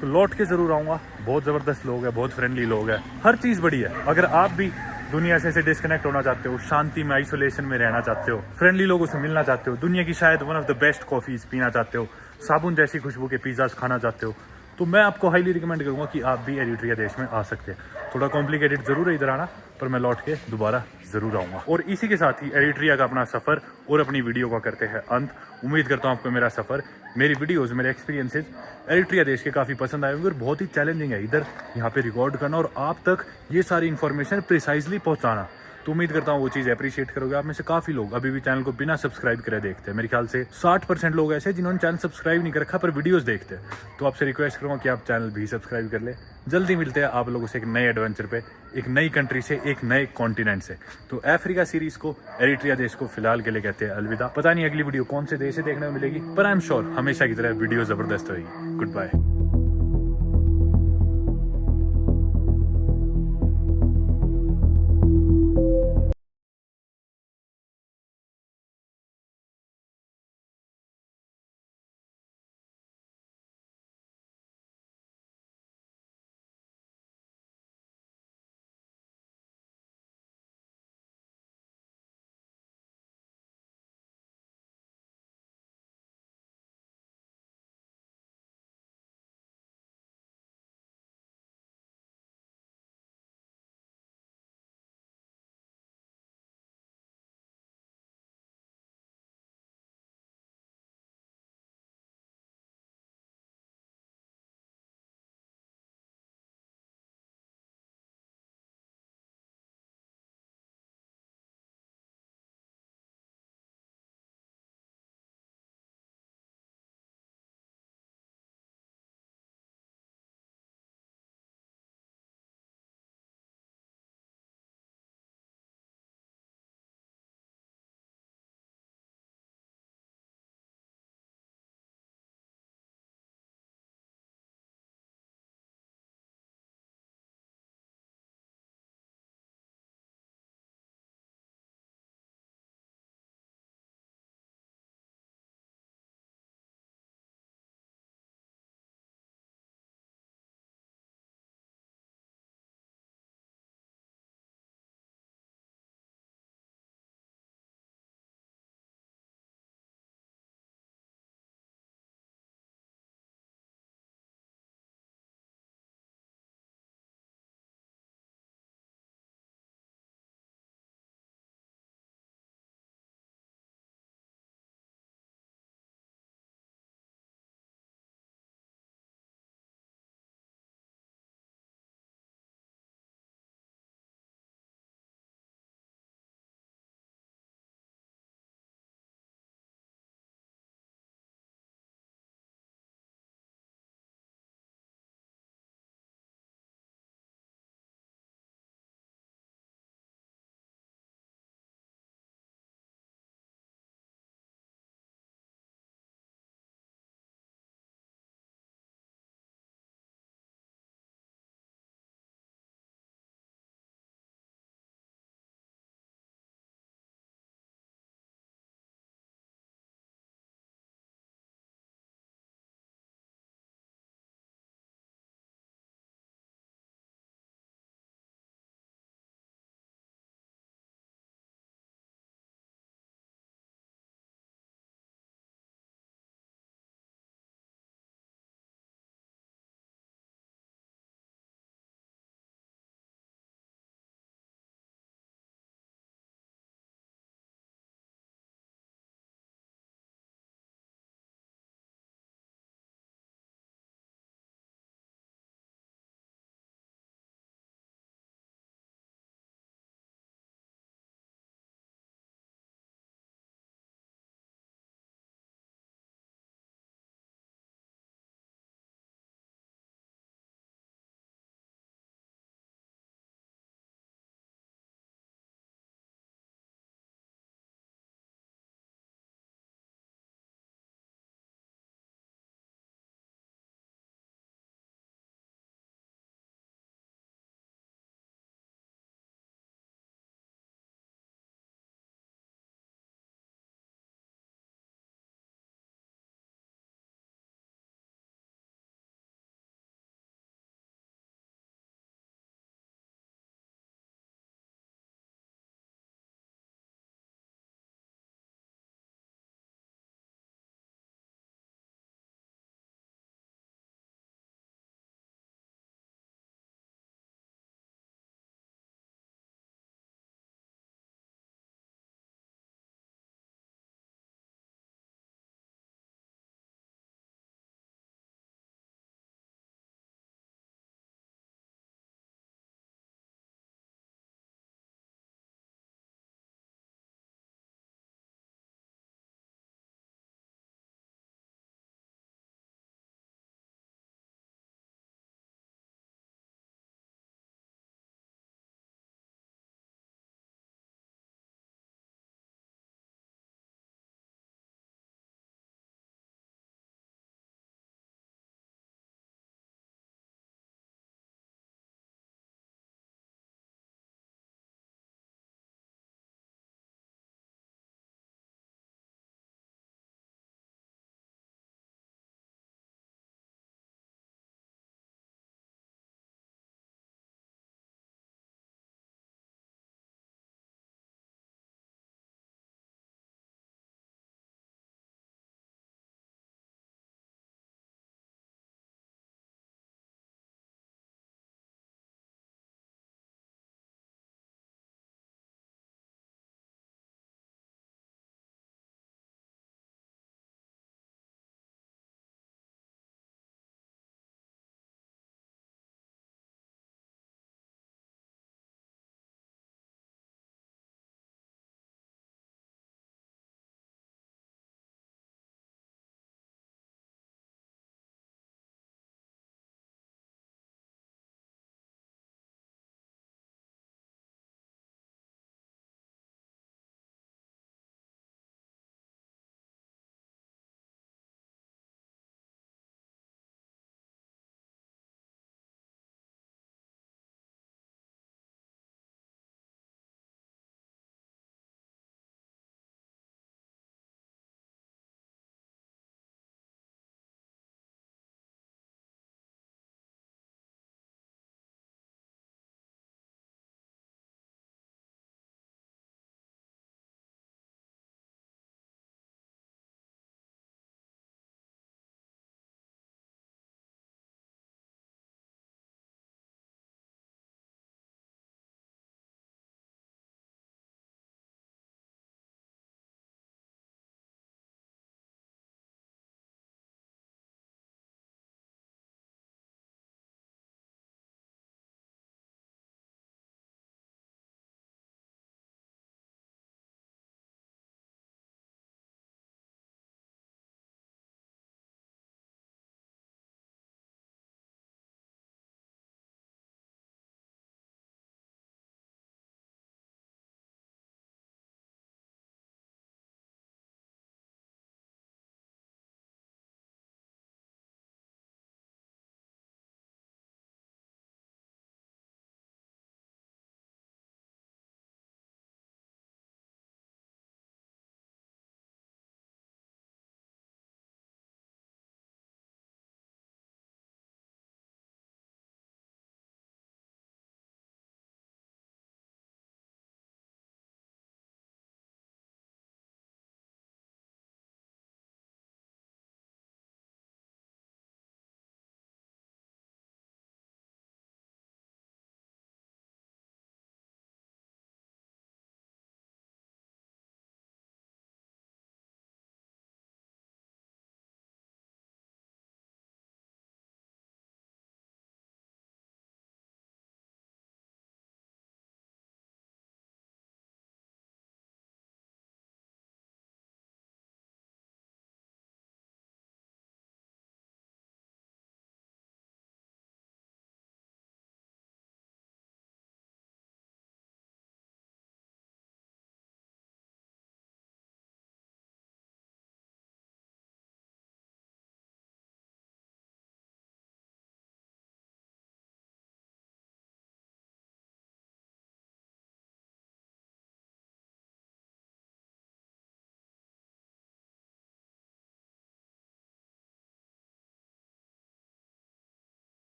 Speaker 2: तो लौट के जरूर आऊँगा। बहुत ज़बरदस्त लोग हैं, बहुत फ्रेंडली लोग हैं, हर चीज़ बड़ी है। अगर आप भी दुनिया से डिस्कनेक्ट होना चाहते हो, शांति में, आइसोलेशन में रहना चाहते हो, फ्रेंडली लोगों से मिलना चाहते हो, दुनिया की शायद one of the best coffees पीना चाहते हो, साबुन जैसी खुशबू के पिज़्ज़ाज खाना चाहते हो, तो मैं आपको हाईली रिकमेंड करूंगा कि आप भी एरिट्रिया देश में आ सकते हैं। थोड़ा कॉम्प्लिकेटेड जरूर है इधर आना, पर मैं लौट के दोबारा जरूर आऊँगा। और इसी के साथ ही एरिट्रिया का अपना सफ़र और अपनी वीडियो का करते हैं अंत। उम्मीद करता हूँ आपको मेरा सफ़र, मेरी वीडियोज़, मेरे एक्सपीरियंसेस एरिट्रिया देश के काफ़ी पसंद आए होंगे। और बहुत ही चैलेंजिंग है इधर यहाँ पे रिकॉर्ड करना और आप तक ये सारी इन्फॉर्मेशन प्रिसाइजली पहुँचाना। तो उम्मीद करता हूँ वो चीज़ अप्रिशिएट करोगे। आप में से काफ़ी लोग अभी भी चैनल को बिना सब्सक्राइब करे देखते हैं। मेरे ख्याल से 60% लोग ऐसे जिन्होंने चैनल सब्सक्राइब नहीं कर रखा पर वीडियोस देखते हैं। तो आपसे रिक्वेस्ट करूँगा कि आप चैनल भी सब्सक्राइब कर ले। जल्दी मिलते हैं आप लोगों से एक नए एडवेंचर पे, एक नई कंट्री से, एक नए कॉन्टिनेंट से। तो अफ्रीका सीरीज को, एरिट्रिया देश को फिलहाल के लिए कहते हैं अलविदा। पता नहीं अगली वीडियो कौन से देश से देखने को मिलेगी, पर आई एम श्योर हमेशा की तरह वीडियो जबरदस्त होगी। Good bye.